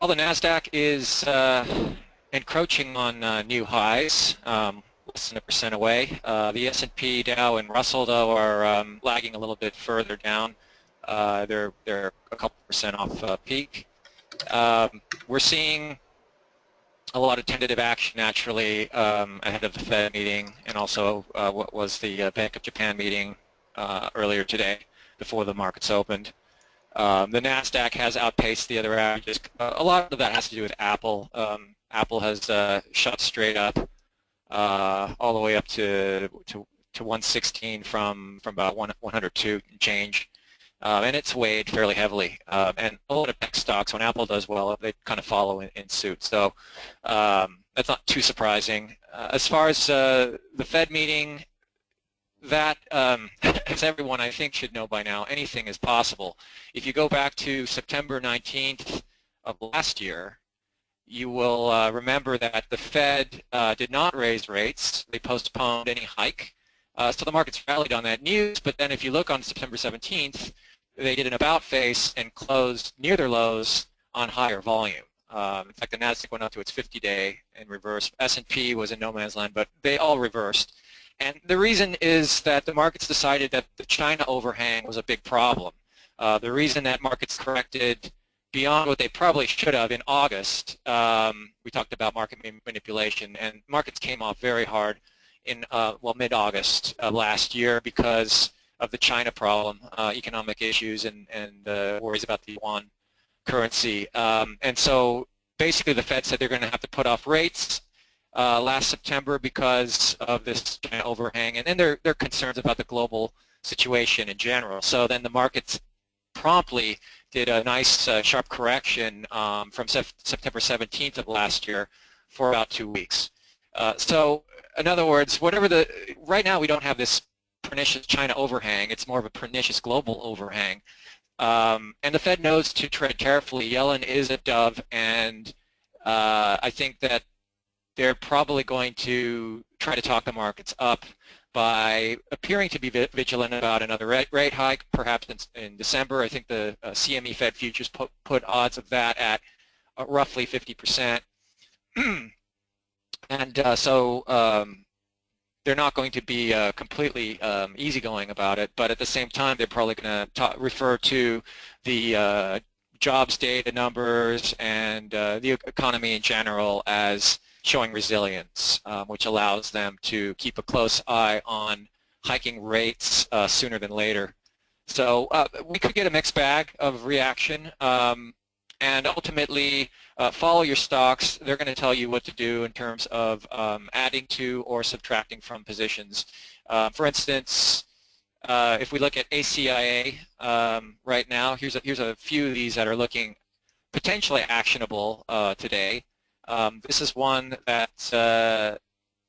Well, the NASDAQ is encroaching on new highs, less than 1% away. The S&P, Dow, and Russell, though, are lagging a little bit further down. They're a couple percent off peak. We're seeing a lot of tentative action, naturally, ahead of the Fed meeting, and also what was the Bank of Japan meeting earlier today before the markets opened. The NASDAQ has outpaced the other averages. A lot of that has to do with Apple. Apple has shot straight up all the way up to 116 from about 102 and change. And it's weighed fairly heavily. And a lot of tech stocks, when Apple does well, they kind of follow in suit. So that's not too surprising. As far as the Fed meeting, that, as everyone I think should know by now, anything is possible. If you go back to September 19th of last year, you will remember that the Fed did not raise rates. They postponed any hike. So the markets rallied on that news, but then if you look on September 17th, they did an about face and closed near their lows on higher volume. In fact, the NASDAQ went up to its 50-day in reverse. S&P was in no man's land, but they all reversed. And the reason is that the markets decided that the China overhang was a big problem. The reason that markets corrected beyond what they probably should have in August, we talked about market manipulation, and markets came off very hard in, well, mid-August of last year because of the China problem, economic issues, and worries about the yuan currency. And so basically the Fed said they're going to have to put off rates last September because of this China overhang, and then their concerns about the global situation in general. So then the markets promptly did a nice sharp correction from September 17th of last year for about 2 weeks. So in other words, right now we don't have this pernicious China overhang. It's more of a pernicious global overhang. And the Fed knows to tread carefully. Yellen is a dove, and I think that they're probably going to try to talk the markets up by appearing to be vigilant about another rate hike, perhaps in December. I think the CME Fed futures put odds of that at roughly 50%. And so they're not going to be completely easygoing about it, but at the same time, they're probably going to refer to the jobs data numbers and the economy in general as showing resilience, which allows them to keep a close eye on hiking rates sooner than later. So we could get a mixed bag of reaction, and ultimately follow your stocks. They're going to tell you what to do in terms of adding to or subtracting from positions. For instance, if we look at ACIA right now, here's a few of these that are looking potentially actionable today. This is one that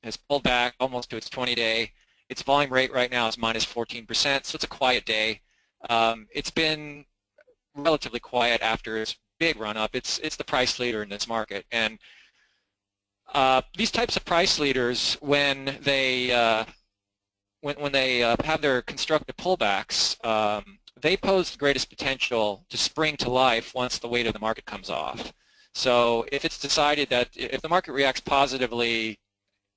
has pulled back almost to its 20-day. Its volume rate right now is minus 14%, so it's a quiet day. It's been relatively quiet after its big run-up. It's the price leader in this market, and these types of price leaders, when they have their constructive pullbacks, they pose the greatest potential to spring to life once the weight of the market comes off. So if it's decided that if the market reacts positively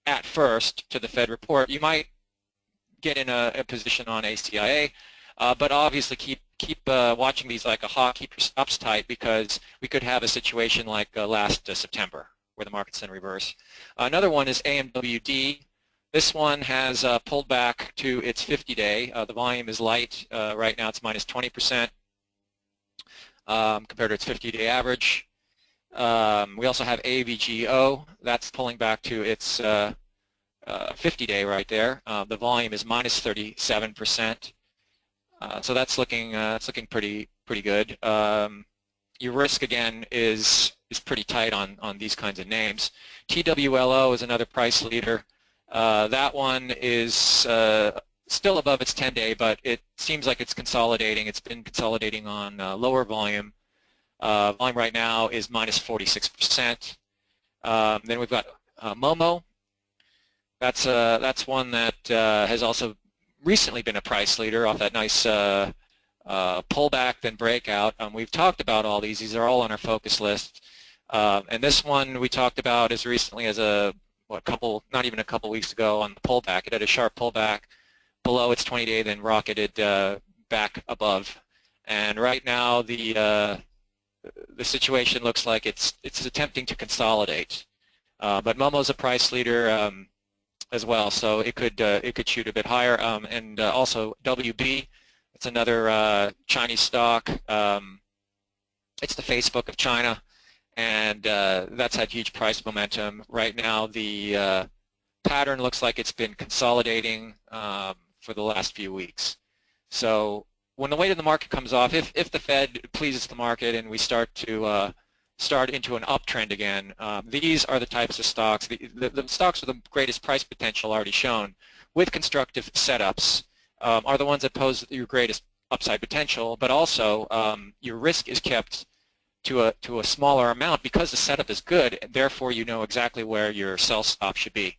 at first to the Fed report, you might get in a position on ACIA, but obviously keep watching these like a hawk, keep your stops tight, because we could have a situation like last September where the market's in reverse. Another one is AMWD. This one has pulled back to its 50-day. The volume is light. Right now it's minus 20% compared to its 50-day average. We also have AVGO. That's pulling back to its 50-day right there. The volume is minus 37%. So that's looking pretty good. Your risk again is pretty tight on these kinds of names. TWLO is another price leader. That one is still above its 10-day, but it seems like it's consolidating. It's been consolidating on lower volume. Volume right now is minus 46%. Then we've got Momo. That's one that has also recently been a price leader off that nice pullback then breakout. We've talked about all these. These are all on our focus list. And this one we talked about as recently as not even a couple weeks ago on the pullback. It had a sharp pullback below its 20-day, then rocketed back above. And right now the situation looks like it's attempting to consolidate. But Momo's a price leader as well, so it could shoot a bit higher. And also WB, it's another Chinese stock. It's the Facebook of China, and that's had huge price momentum. Right now the pattern looks like it's been consolidating for the last few weeks. So when the weight of the market comes off, if the Fed pleases the market and we start into an uptrend again, these are the types of stocks, the stocks with the greatest price potential already shown with constructive setups are the ones that pose your greatest upside potential, but also your risk is kept to a smaller amount because the setup is good, and therefore you know exactly where your sell stop should be.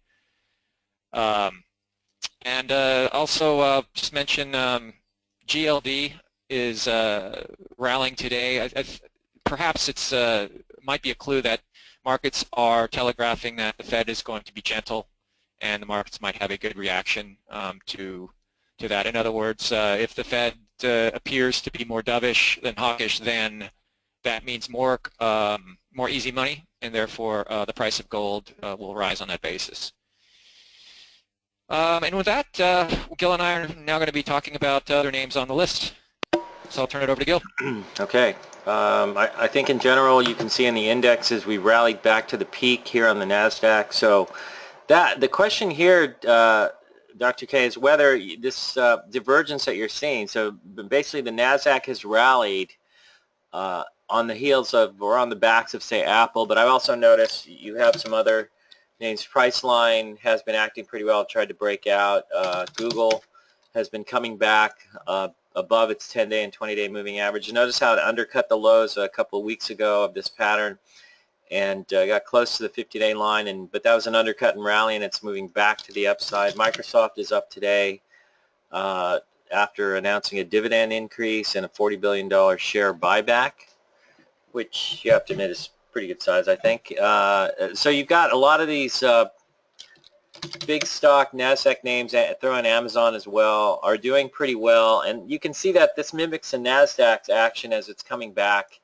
And also just mention GLD is rallying today. Perhaps it's might be a clue that markets are telegraphing that the Fed is going to be gentle, and the markets might have a good reaction to that. In other words, if the Fed appears to be more dovish than hawkish, then that means more easy money, and therefore the price of gold will rise on that basis. And with that, Gil and I are now going to be talking about other names on the list. So I'll turn it over to Gil. Okay. I think in general you can see in the indexes we rallied back to the peak here on the NASDAQ. So the question here, Dr. K, is whether this divergence that you're seeing, so basically the NASDAQ has rallied on the heels of, or on the backs of, say, Apple, but I've also noticed you have some other names. Priceline has been acting pretty well, tried to break out. Google has been coming back above its 10-day and 20-day moving average. You notice how it undercut the lows a couple of weeks ago of this pattern and got close to the 50-day line, but that was an undercut and rally, and it's moving back to the upside. Microsoft is up today after announcing a dividend increase and a $40 billion share buyback, which you have to admit is pretty good size, I think. So you've got a lot of these big stock NASDAQ names, throw in Amazon as well, are doing pretty well, and you can see that this mimics the NASDAQ's action as it's coming back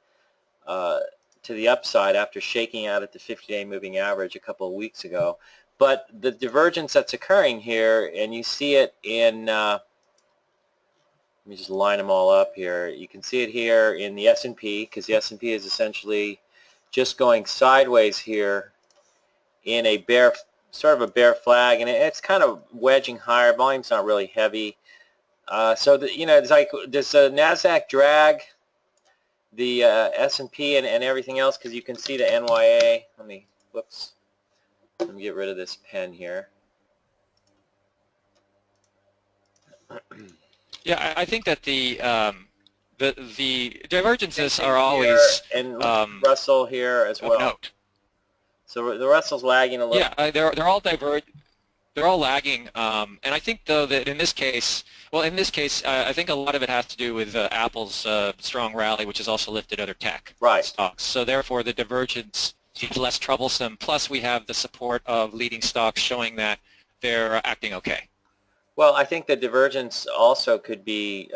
to the upside after shaking out at the 50-day moving average a couple of weeks ago. But the divergence that's occurring here, and you see it in, let me just line them all up here. You can see it here in the S&P, because the S&P is essentially just going sideways here in a bear, sort of a bear flag, and it's kind of wedging higher. Volume's not really heavy. So it's like, does the NASDAQ drag the S&P and everything else? Because you can see the NYA. Let me get rid of this pen here. Yeah, I think that the divergences are always and Russell here as well. Note. So the Russell's lagging a little. Yeah, they're all diverged. They're all lagging, and I think though that in this case, I think a lot of it has to do with Apple's strong rally, which has also lifted other tech stocks. So therefore, the divergence is less troublesome. Plus, we have the support of leading stocks showing that they're acting okay. Well, I think the divergence also could be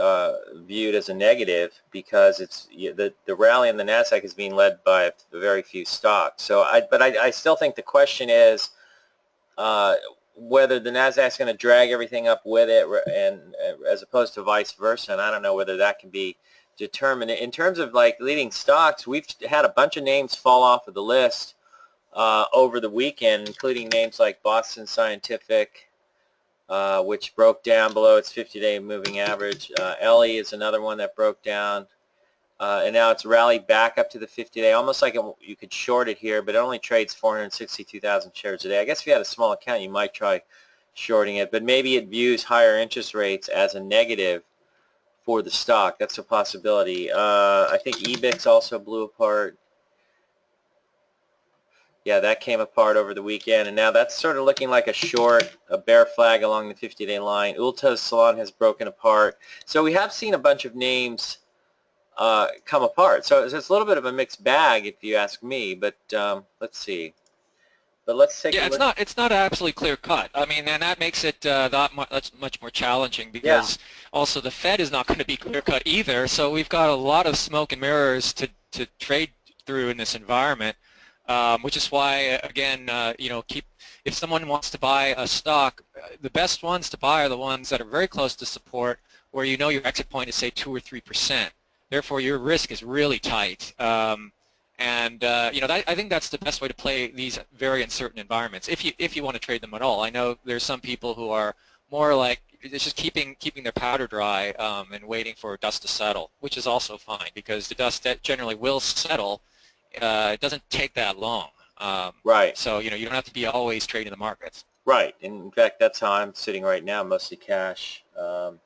viewed as a negative because it's the rally in the NASDAQ is being led by very few stocks. So, but I still think the question is whether the NASDAQ is going to drag everything up with it, and as opposed to vice versa. And I don't know whether that can be determined. In terms of like leading stocks, we've had a bunch of names fall off of the list over the weekend, including names like Boston Scientific, which broke down below its 50-day moving average. Ellie is another one that broke down, and now it's rallied back up to the 50-day, almost like you could short it here, but it only trades 462,000 shares a day. I guess if you had a small account, you might try shorting it, but maybe it views higher interest rates as a negative for the stock. That's a possibility. I think EBIX also blew apart. Yeah, that came apart over the weekend, and now that's sort of looking like a short, a bear flag along the 50-day line. Ulta's Salon has broken apart. So we have seen a bunch of names come apart. So it's a little bit of a mixed bag, if you ask me. But let's see. But let's take a Yeah, look. it's not absolutely clear cut. I mean, and that makes it that's much more challenging Yeah, because also the Fed is not going to be clear cut either. So we've got a lot of smoke and mirrors to trade through in this environment, which is why again, you know, if someone wants to buy a stock, the best ones to buy are the ones that are very close to support, where you know your exit point is say 2 or 3%. Therefore, your risk is really tight. And you know, I think that's the best way to play these very uncertain environments, if you want to trade them at all. I know there's some people who are more like it's just keeping their powder dry and waiting for dust to settle, which is also fine because the dust that generally will settle. It doesn't take that long. right, So you know, you don't have to be always trading the markets. right. And in fact, that's how I'm sitting right now, mostly cash, about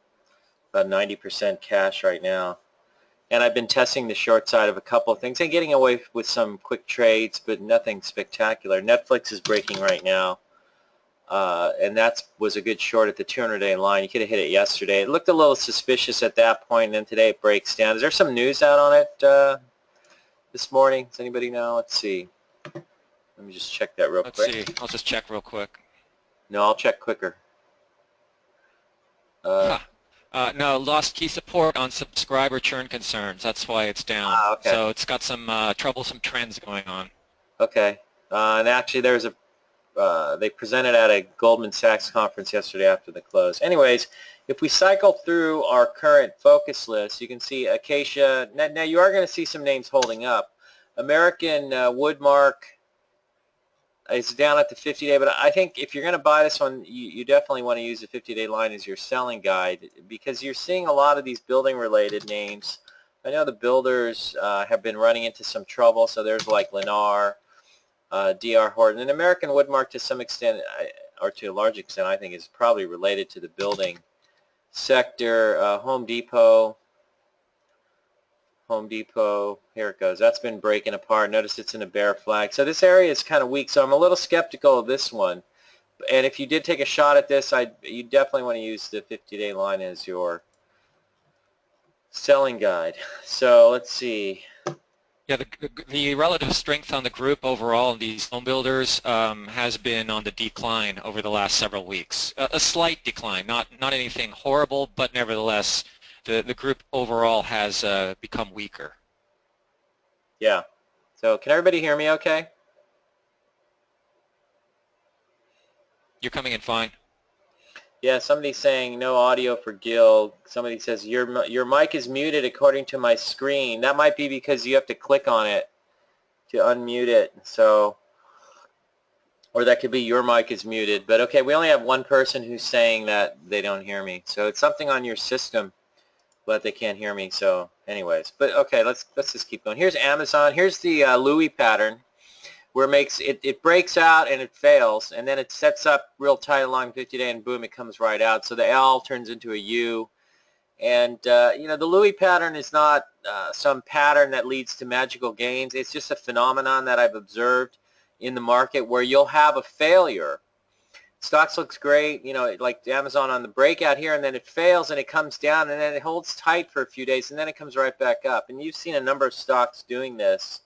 90% cash right now. And I've been testing the short side of a couple of things and getting away with some quick trades, but nothing spectacular. Netflix is breaking right now, and that was a good short at the 200-day line. You could have hit it yesterday. It looked a little suspicious at that point, and then today it breaks down. Is there some news out on it this morning? Does anybody know? Let's see. Let me just check that real Let's quick. see. I'll just check real quick. No, I'll check quicker. Huh. No, lost key support on subscriber churn concerns. That's why it's down. Okay. So it's got some troublesome trends going on. Okay. And actually, there's a they presented at a Goldman Sachs conference yesterday after the close. Anyways, if we cycle through our current focus list, you can see Acacia. Now you are going to see some names holding up. American Woodmark is down at the 50-day, but I think if you're going to buy this one, you definitely want to use the 50-day line as your selling guide because you're seeing a lot of these building-related names. I know the builders have been running into some trouble, so there's like Lennar, D.R. Horton, and American Woodmark to some extent, or to a large extent, I think is probably related to the building sector. Home Depot, here it goes. That's been breaking apart. Notice it's in a bear flag. So this area is kind of weak, so I'm a little skeptical of this one. And if you did take a shot at this, you definitely want to use the 50-day line as your selling guide. So let's see. Yeah, the relative strength on the group overall in these home builders has been on the decline over the last several weeks. A slight decline, not anything horrible, but nevertheless, the group overall has become weaker. Yeah. So can everybody hear me okay? You're coming in fine. Yeah, somebody's saying no audio for Gil. Somebody says your mic is muted according to my screen. That might be because you have to click on it to unmute it. So, or that could be your mic is muted. But okay, we only have one person who's saying that they don't hear me. So it's something on your system, but they can't hear me. So, anyways, but okay, let's just keep going. Here's Amazon. Here's the Louis pattern, where it breaks out and it fails, and then it sets up real tight along 50-day, and boom, it comes right out. So the L turns into a U. And, you know, the Louis pattern is not some pattern that leads to magical gains. It's just a phenomenon that I've observed in the market where you'll have a failure. Stocks looks great, you know, like Amazon on the breakout here, and then it fails and it comes down, and then it holds tight for a few days, and then it comes right back up. And you've seen a number of stocks doing this.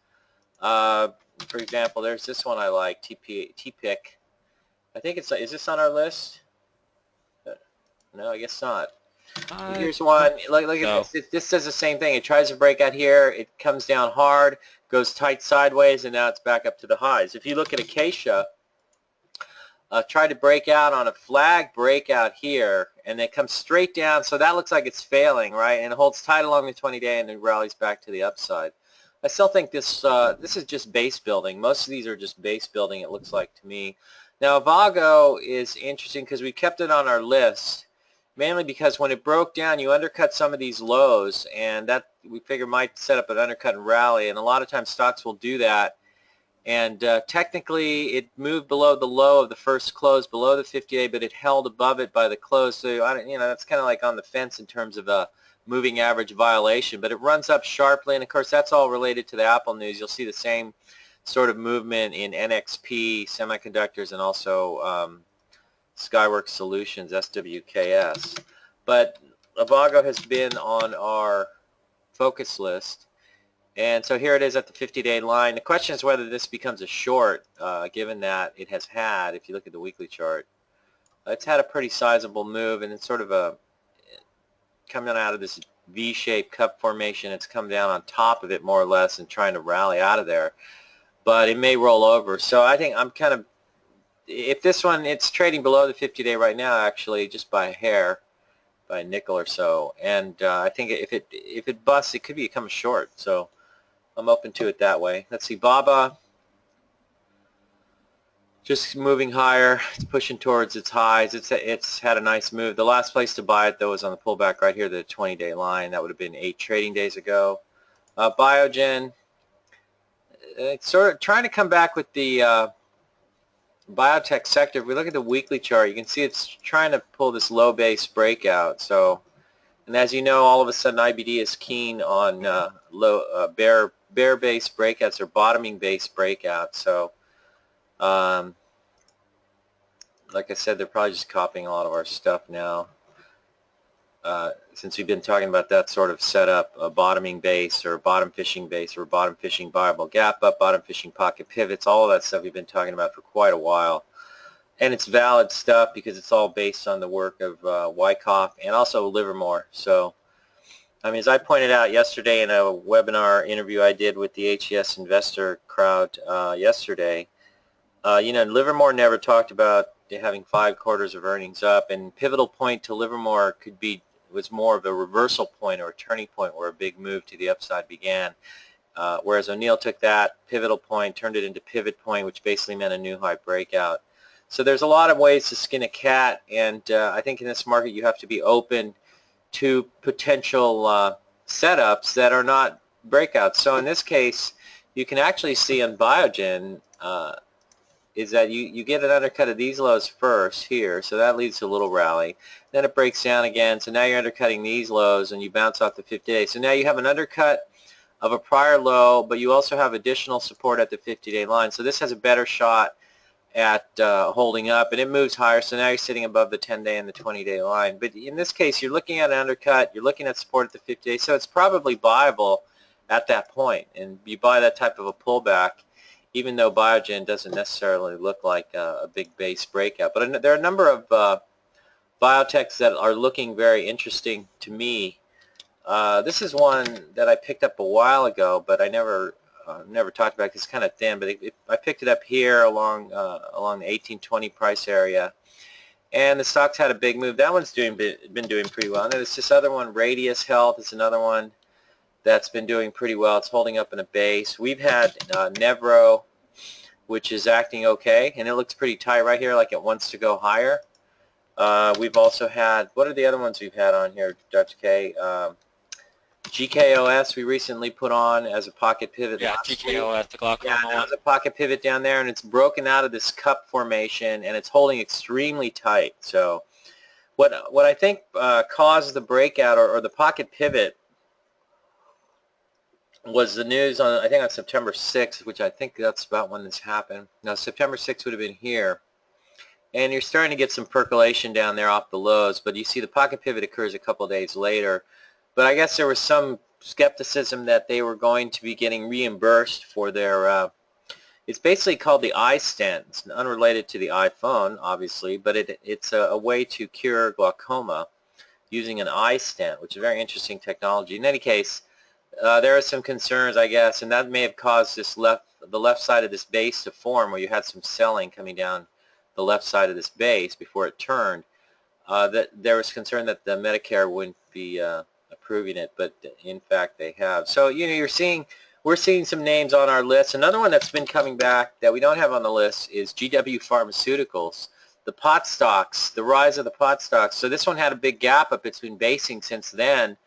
For example, there's this one I like, TPIC. I think is this on our list? No, I guess not. Here's one. Look at this. This does the same thing. It tries to break out here. It comes down hard, goes tight sideways, and now it's back up to the highs. If you look at Acacia, tried to break out on a flag breakout here, and it comes straight down. So that looks like it's failing, right? And it holds tight along the 20-day, and then rallies back to the upside. I still think this is just base building. Most of these are just base building, it looks like to me. Now, Avago is interesting because we kept it on our list, mainly because when it broke down, you undercut some of these lows, and that we figure might set up an undercut and rally, and a lot of times stocks will do that. And technically, it moved below the low of the first close, below the 50-day, but it held above it by the close. So, you know, that's kind of like on the fence in terms of a moving average violation, but it runs up sharply, and of course that's all related to the Apple news. You'll see the same sort of movement in NXP semiconductors and also Skyworks Solutions, SWKS. But Avago has been on our focus list. And so here it is at the 50-day line. The question is whether this becomes a short, given that it has had, if you look at the weekly chart, it's had a pretty sizable move, and it's sort of a coming out of this V-shaped cup formation. It's come down on top of it more or less and trying to rally out of there. But it may roll over. So I think I'm kind of, if this one, it's trading below the 50-day right now, actually, just by a hair, by a nickel or so. And I think if it busts, it could become a short. So I'm open to it that way. Let's see, BABA, just moving higher. It's pushing towards its highs. It's had a nice move. The last place to buy it, though, was on the pullback right here, the 20-day line. That would have been 8 trading days ago. Biogen, it's sort of trying to come back with the biotech sector. If we look at the weekly chart, you can see it's trying to pull this low base breakout. So, and as you know, all of a sudden IBD is keen on bear base breakouts or bottoming base breakouts. So, like I said, they're probably just copying a lot of our stuff now. Since we've been talking about that sort of setup, a bottoming base or a bottom fishing base or a bottom fishing viable gap up, bottom fishing pocket pivots, all of that stuff we've been talking about for quite a while. And it's valid stuff because it's all based on the work of Wyckoff and also Livermore. So, I mean, as I pointed out yesterday in a webinar interview I did with the HES investor crowd yesterday, you know, Livermore never talked about having 5 quarters of earnings up, and pivotal point to Livermore was more of a reversal point or a turning point where a big move to the upside began. Whereas O'Neill took that pivotal point, turned it into pivot point, which basically meant a new high breakout. So there's a lot of ways to skin a cat, and I think in this market you have to be open to potential setups that are not breakouts. So in this case, you can actually see on Biogen is that you get an undercut of these lows first here, so that leads to a little rally. Then it breaks down again, so now you're undercutting these lows and you bounce off the 50-day. So now you have an undercut of a prior low, but you also have additional support at the 50-day line. So this has a better shot at holding up, and it moves higher, so now you're sitting above the 10-day and the 20-day line. But in this case, you're looking at an undercut, you're looking at support at the 50-day, so it's probably buyable at that point, and you buy that type of a pullback, even though Biogen doesn't necessarily look like a big base breakout. But there are a number of biotechs that are looking very interesting to me. This is one that I picked up a while ago, but I never talked about because it's kind of thin. But I picked it up here along the 1820 price area, and the stock's had a big move. That one's been doing pretty well. And there's this other one, Radius Health. It's another one that's been doing pretty well. It's holding up in a base. We've had Nevro, which is acting okay, and it looks pretty tight right here, like it wants to go higher. We've also had, what are the other ones we've had on here, Dr. K? GKOS we recently put on as a pocket pivot. Yeah, GKOS, the glaucoma one. Yeah, that one. was a pocket pivot down there, and it's broken out of this cup formation, and it's holding extremely tight. So what I think caused the breakout or the pocket pivot was the news on, I think on September 6th, which I think that's about when this happened. Now, September 6th would have been here. And you're starting to get some percolation down there off the lows, but you see the pocket pivot occurs a couple days later. But I guess there was some skepticism that they were going to be getting reimbursed for their, it's basically called the eye stent. It's unrelated to the iPhone, obviously, but it's a way to cure glaucoma using an eye stent, which is a very interesting technology. In any case, there are some concerns, I guess, and that may have caused the left side of this base to form, where you had some selling coming down the left side of this base before it turned. That there was concern that the Medicare wouldn't be approving it, but in fact they have. So you know, we're seeing some names on our list. Another one that's been coming back that we don't have on the list is GW Pharmaceuticals, the pot stocks, the rise of the pot stocks. So this one had a big gap up. It's been basing since then.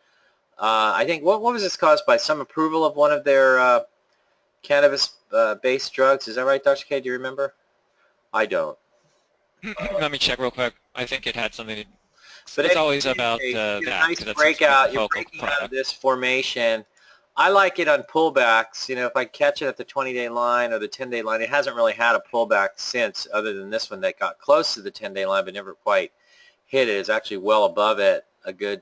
I think, what was this caused by? Some approval of one of their cannabis-based drugs. Is that right, Dr. K? Do you remember? I don't. Let me check real quick. I think it had something to do. But it's always about that. Nice breakout. You're breaking out of this formation. I like it on pullbacks. You know, if I catch it at the 20-day line or the 10-day line, it hasn't really had a pullback since, other than this one that got close to the 10-day line but never quite hit it. It's actually well above it a good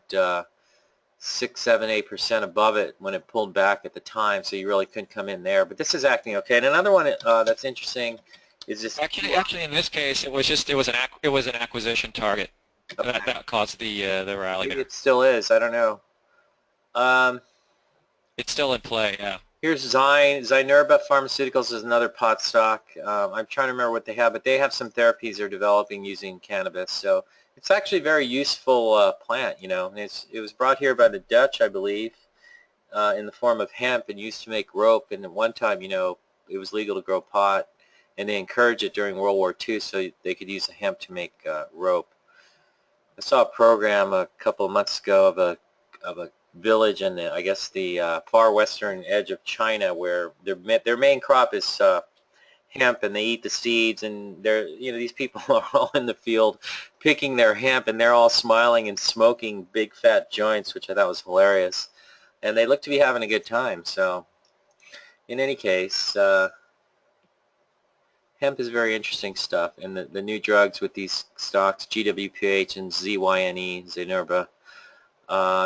6, 7, 8% above it when it pulled back at the time, so you really couldn't come in there. But this is acting okay. And another one that's interesting is this. Actually, in this case, it was an acquisition target that caused the rally Maybe there. it still is. I don't know. It's still in play, yeah. Here's Zynerba Pharmaceuticals is another pot stock. I'm trying to remember what they have, but they have some therapies they're developing using cannabis. So it's actually a very useful plant, you know. And it was brought here by the Dutch, I believe, in the form of hemp and used to make rope. And at one time, you know, it was legal to grow pot, and they encouraged it during World War II so they could use the hemp to make rope. I saw a program a couple of months ago of a village in I guess the far western edge of China where their main crop is hemp, and they eat the seeds, and these people are all in the field picking their hemp, and they're all smiling and smoking big fat joints, which I thought was hilarious, and they look to be having a good time. So in any case, hemp is very interesting stuff, and the new drugs with these stocks, GWPH and ZYNE, Zynerba,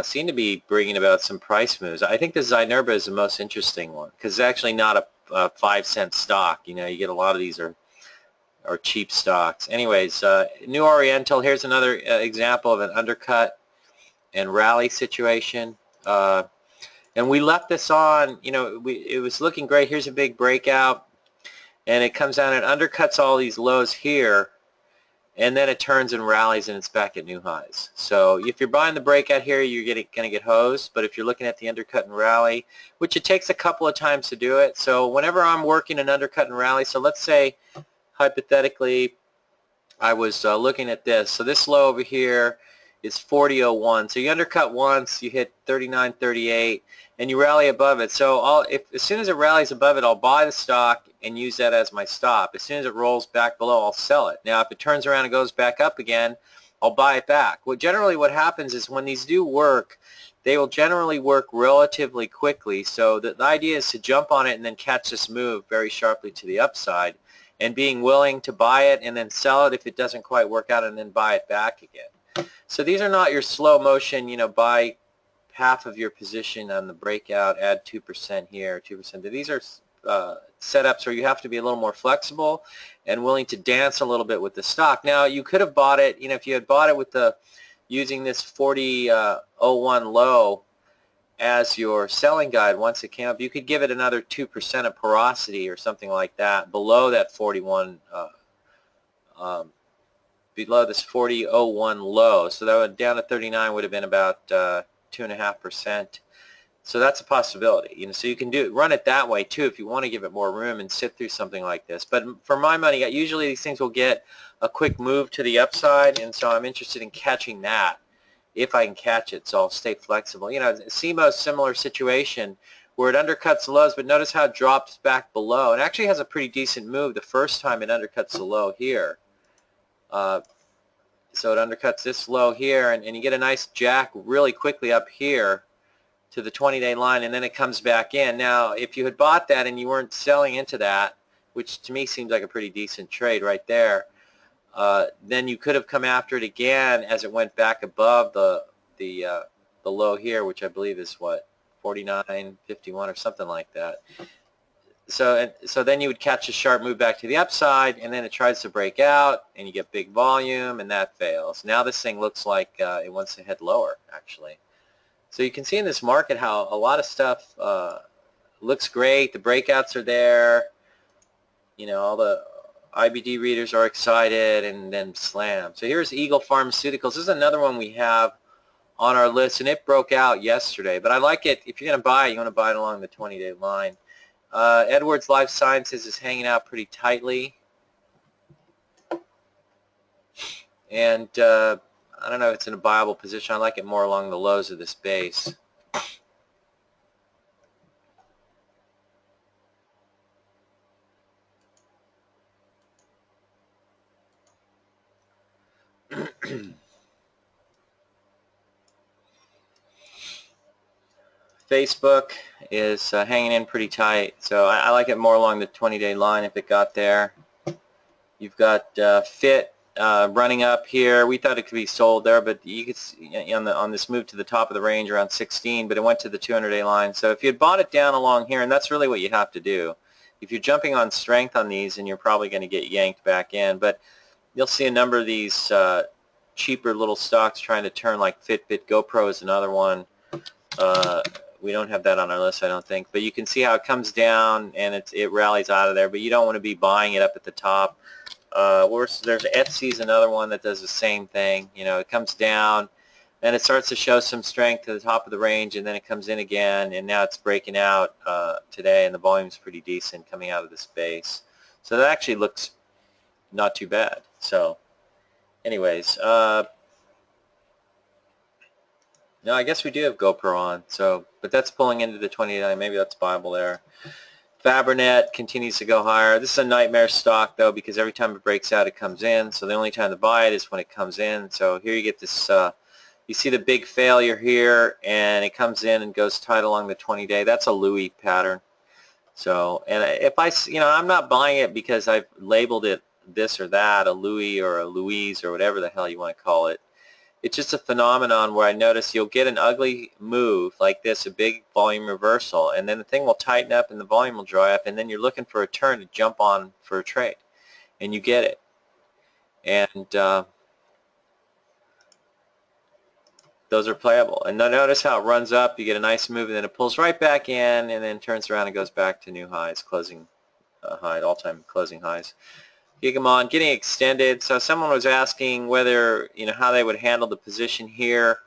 seem to be bringing about some price moves. I think the Zynerba is the most interesting one because it's actually not a 5-cent stock. You know, you get a lot of these are cheap stocks. Anyways, New Oriental, here's another example of an undercut and rally situation. And we left this on, you know, it was looking great. Here's a big breakout, and it comes down and undercuts all these lows here, and then it turns and rallies, and it's back at new highs. So if you're buying the breakout here, you're going to get hosed. But if you're looking at the undercut and rally, which it takes a couple of times to do it. So whenever I'm working an undercut and rally, so let's say hypothetically I was looking at this. So this low over here is 40.01. So you undercut once, you hit 39.38, and you rally above it. So as soon as it rallies above it, I'll buy the stock and use that as my stop. As soon as it rolls back below, I'll sell it. Now, if it turns around and goes back up again, I'll buy it back. Generally what happens is when these do work, they will generally work relatively quickly. So the idea is to jump on it and then catch this move very sharply to the upside, and being willing to buy it and then sell it if it doesn't quite work out, and then buy it back again. So these are not your slow motion, you know, buy half of your position on the breakout, add 2% here, 2%. These are setups where you have to be a little more flexible and willing to dance a little bit with the stock. Now, you could have bought it, you know, if you had bought it with using this 40.01 low as your selling guide once it came up, you could give it another 2% of porosity or something like that below that 41 below this 40.01 low. So that would down to 39 would have been about 2.5%. So that's a possibility. You know, so you can run it that way too if you want to give it more room and sit through something like this. But for my money, usually these things will get a quick move to the upside, and so I'm interested in catching that if I can catch it. So I'll stay flexible. You know, CMO's similar situation where it undercuts the lows, but notice how it drops back below. It actually has a pretty decent move the first time it undercuts the low here. So it undercuts this low here, and you get a nice jack really quickly up here to the 20-day line, and then it comes back in. Now, if you had bought that and you weren't selling into that, which to me seems like a pretty decent trade right there, then you could have come after it again as it went back above the low here, which I believe is what, 49.51 or something like that. So then you would catch a sharp move back to the upside, and then it tries to break out, and you get big volume, and that fails. Now this thing looks like it wants to head lower, actually. So you can see in this market how a lot of stuff looks great. The breakouts are there. You know, all the IBD readers are excited, and then slam. So here's Eagle Pharmaceuticals. This is another one we have on our list, and it broke out yesterday. But I like it. If you're going to buy it, you want to buy it along the 20-day line. Edwards Life Sciences is hanging out pretty tightly. And I don't know if it's in a buyable position. I like it more along the lows of this base. Facebook is hanging in pretty tight, so I like it more along the 20-day line if it got there. You've got FIT running up here. We thought it could be sold there, but you could see on this move to the top of the range around 16, but it went to the 200-day line. So if you had bought it down along here, and that's really what you have to do. If you're jumping on strength on these, and you're probably going to get yanked back in, but you'll see a number of these cheaper little stocks trying to turn, like Fitbit. GoPro is another one. We don't have that on our list, I don't think, but you can see how it comes down and it rallies out of there, but you don't want to be buying it up at the top. There's Etsy's another one that does the same thing. You know, it comes down and it starts to show some strength to the top of the range, and then it comes in again, and now it's breaking out today, and the volume's pretty decent coming out of this base. So that actually looks not too bad. So anyways, no, I guess we do have GoPro on, so, but that's pulling into the 29. Maybe that's viable there. Fabrinet continues to go higher. This is a nightmare stock, though, because every time it breaks out, it comes in. So the only time to buy it is when it comes in. So here you get this, you see the big failure here, and it comes in and goes tight along the 20-day. That's a Louis pattern. So, and if I'm not buying it because I've labeled it this or that, a Louis or a Louise or whatever the hell you want to call it. It's just a phenomenon where I notice you'll get an ugly move like this, a big volume reversal, and then the thing will tighten up and the volume will dry up, and then you're looking for a turn to jump on for a trade, and you get it. And those are playable. And notice how it runs up, you get a nice move, and then it pulls right back in, and then turns around and goes back to new highs, closing high, all-time closing highs. Gigamon getting extended. So someone was asking whether, how they would handle the position here.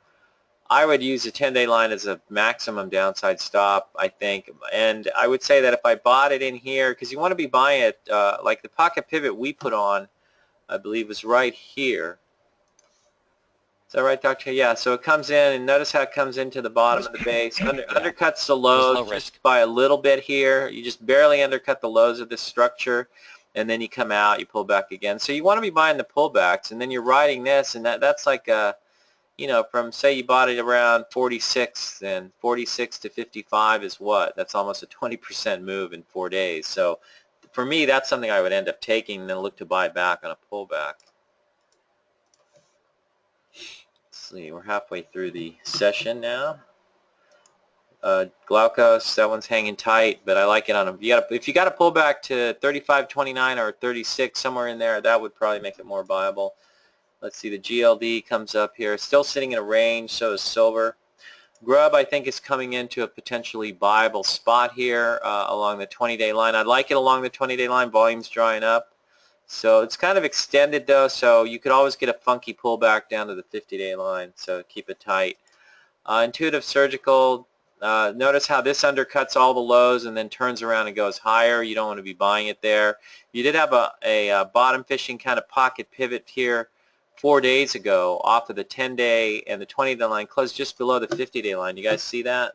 I would use a 10-day line as a maximum downside stop, I think. And I would say that if I bought it in here, because you want to be buying it, like the pocket pivot we put on, I believe was right here. Is that right, Dr.? Yeah, so it comes in, and notice how it comes into the bottom of the base, undercuts the lows just by a little bit here. You just barely undercut the lows of this structure. And then you come out, you pull back again. So you want to be buying the pullbacks, and then you're riding this, and that's like a, from, say you bought it around 46, then 46 to 55 is what? That's almost a 20% move in 4 days. So for me, that's something I would end up taking and then look to buy back on a pullback. Let's see, we're halfway through the session now. Glaukos, that one's hanging tight, but I like it on a, if you got to pull back to 35.29 or 36, somewhere in there, that would probably make it more viable. Let's see, the GLD comes up here, still sitting in a range, so is silver. Grub, I think, is coming into a potentially viable spot here along the 20-day line. I like it along the 20-day line, volume's drying up. So it's kind of extended, though, so you could always get a funky pullback down to the 50-day line, so keep it tight. Intuitive Surgical, notice how this undercuts all the lows and then turns around and goes higher. You don't want to be buying it there. You did have a bottom fishing kind of pocket pivot here 4 days ago off of the 10-day and the 20-day line, closed just below the 50-day line. You guys see that?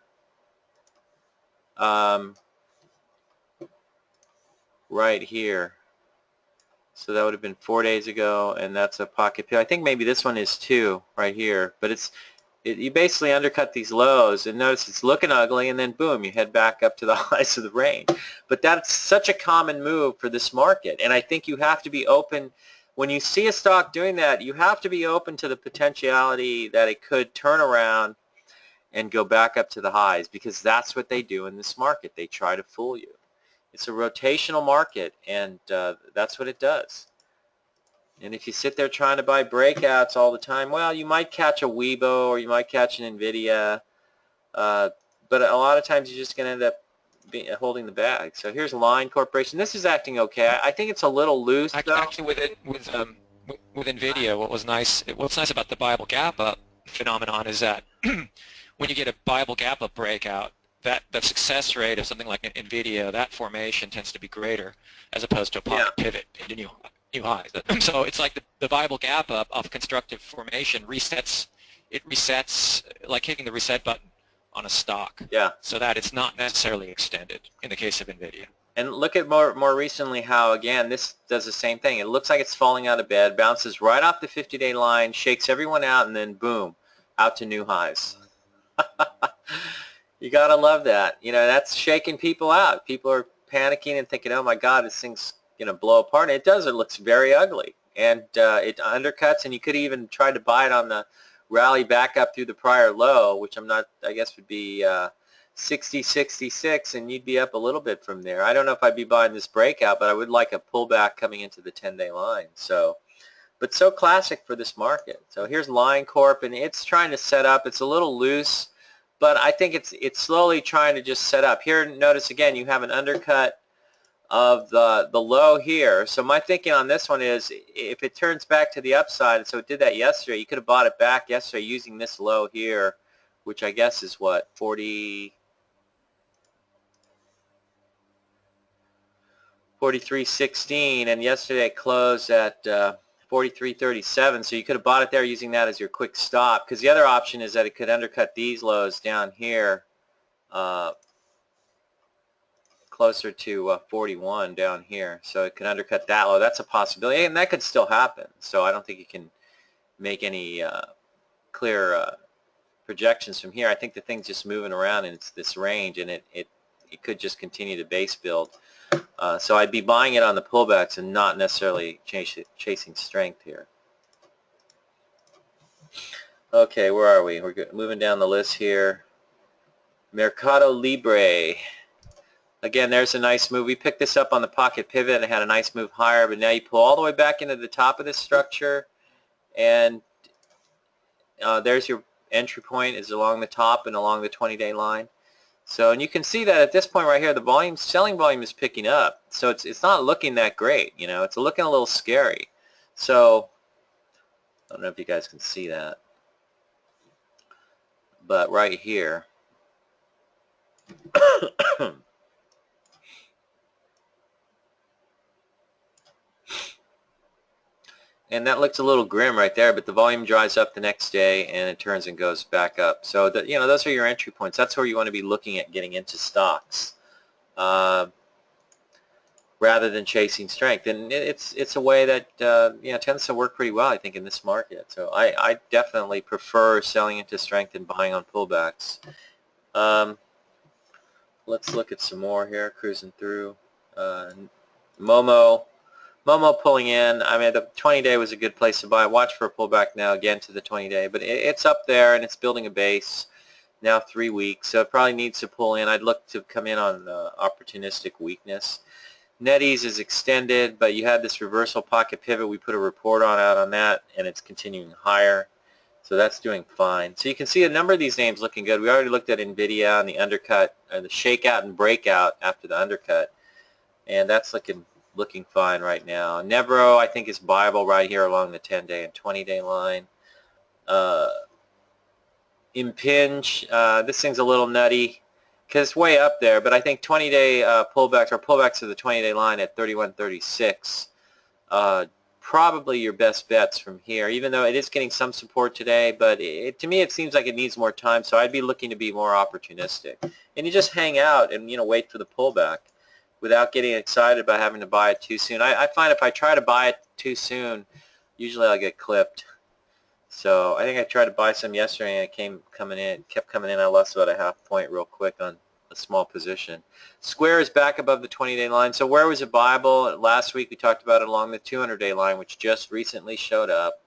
Right here. So that would have been 4 days ago, and that's a pocket pivot. I think maybe this one is too, right here. But you basically undercut these lows, and notice it's looking ugly, and then boom, you head back up to the highs of the range. But that's such a common move for this market, and I think you have to be open. When you see a stock doing that, you have to be open to the potentiality that it could turn around and go back up to the highs, because that's what they do in this market. They try to fool you. It's a rotational market, and that's what it does. And if you sit there trying to buy breakouts all the time, well, you might catch a Weibo or you might catch an NVIDIA, but a lot of times you're just going to end up holding the bag. So here's Line Corporation. This is acting okay. I think it's a little loose, though. Actually, with NVIDIA, what's nice about the Bible gap up phenomenon is that when you get a Bible gap up breakout, that the success rate of something like an NVIDIA, that formation tends to be greater as opposed to a pocket pivot into new highs. So it's like the Bible gap up of constructive formation resets. It resets like hitting the reset button on a stock. Yeah. So that it's not necessarily extended in the case of NVIDIA. And look at more recently how, again, this does the same thing. It looks like it's falling out of bed, bounces right off the 50-day line, shakes everyone out, and then boom, out to new highs. You gotta love that. That's shaking people out. People are panicking and thinking, oh my God, this thing's gonna blow apart. And it does. It looks very ugly. and it undercuts, and you could even try to buy it on the rally back up through the prior low, which I guess would be 60.66, and you'd be up a little bit from there. I don't know if I'd be buying this breakout, but I would like a pullback coming into the 10-day line. So, but so classic for this market. So here's Line Corp, and it's trying to set up. It's a little loose, but I think it's slowly trying to just set up. Here, notice again, you have an undercut of the low here. So my thinking on this one is, if it turns back to the upside, so it did that yesterday, you could have bought it back yesterday using this low here, which I guess is what, 43.16, and yesterday it closed at 43.37, so you could have bought it there using that as your quick stop, because the other option is that it could undercut these lows down here closer to 41 down here, so it could undercut that low. That's a possibility, and that could still happen. So I don't think you can make any clear projections from here. I think the thing's just moving around in this range, and it could just continue to base build. So I'd be buying it on the pullbacks and not necessarily chasing strength here. Okay, where are we? We're moving down the list here. Mercado Libre. Again, there's a nice move. We picked this up on the pocket pivot and it had a nice move higher, but now you pull all the way back into the top of this structure, and there's your entry point is along the top and along the 20-day line. So, and you can see that at this point right here, the selling volume is picking up. So it's not looking that great, you know. It's looking a little scary. So I don't know if you guys can see that, but right here, and that looks a little grim right there, but the volume dries up the next day and it turns and goes back up. So you know, those are your entry points. That's where you want to be looking at getting into stocks rather than chasing strength. And it's a way that you know, tends to work pretty well, I think, in this market. So I definitely prefer selling into strength and buying on pullbacks. Let's look at some more here, cruising through. Momo pulling in. I mean, the 20-day was a good place to buy. Watch for a pullback now again to the 20-day, but it's up there and it's building a base now 3 weeks, so it probably needs to pull in. I'd look to come in on opportunistic weakness. NetEase is extended, but you had this reversal pocket pivot. We put a report out on that, and it's continuing higher, so that's doing fine. So you can see a number of these names looking good. We already looked at NVIDIA and the undercut, the shakeout and breakout after the undercut, and that's looking fine right now. Nevro, I think, is viable right here along the 10-day and 20-day line. Impinge, this thing's a little nutty because it's way up there, but I think 20-day pullbacks or pullbacks to the 20-day line at 31.36, probably your best bets from here, even though it is getting some support today, but to me it seems like it needs more time, so I'd be looking to be more opportunistic. And you just hang out and, you know, wait for the pullback without getting excited about having to buy it too soon. I find if I try to buy it too soon, usually I'll get clipped. So I think I tried to buy some yesterday and it kept coming in. I lost about a half point real quick on a small position. Square is back above the 20-day line. So where was it viable? Last week we talked about it along the 200-day line, which just recently showed up.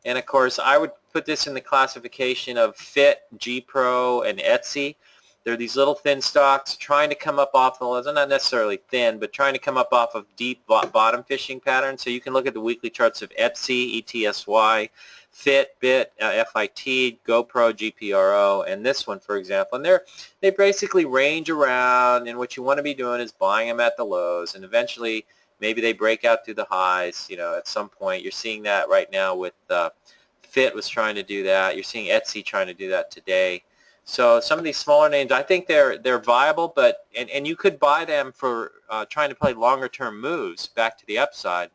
And of course, I would put this in the classification of FIT, G-Pro, and Etsy. They're these little thin stocks trying to come up off the lows. They're not necessarily thin, but trying to come up off of deep bottom fishing patterns. So you can look at the weekly charts of Etsy, ETSY, Fitbit, FIT, GoPro, GPRO, and this one, for example. And they basically range around, and what you want to be doing is buying them at the lows, and eventually maybe they break out through the highs, you know, at some point. You're seeing that right now with Fit was trying to do that. You're seeing Etsy trying to do that today. So some of these smaller names, I think they're viable, but and you could buy them for trying to play longer term moves back to the upside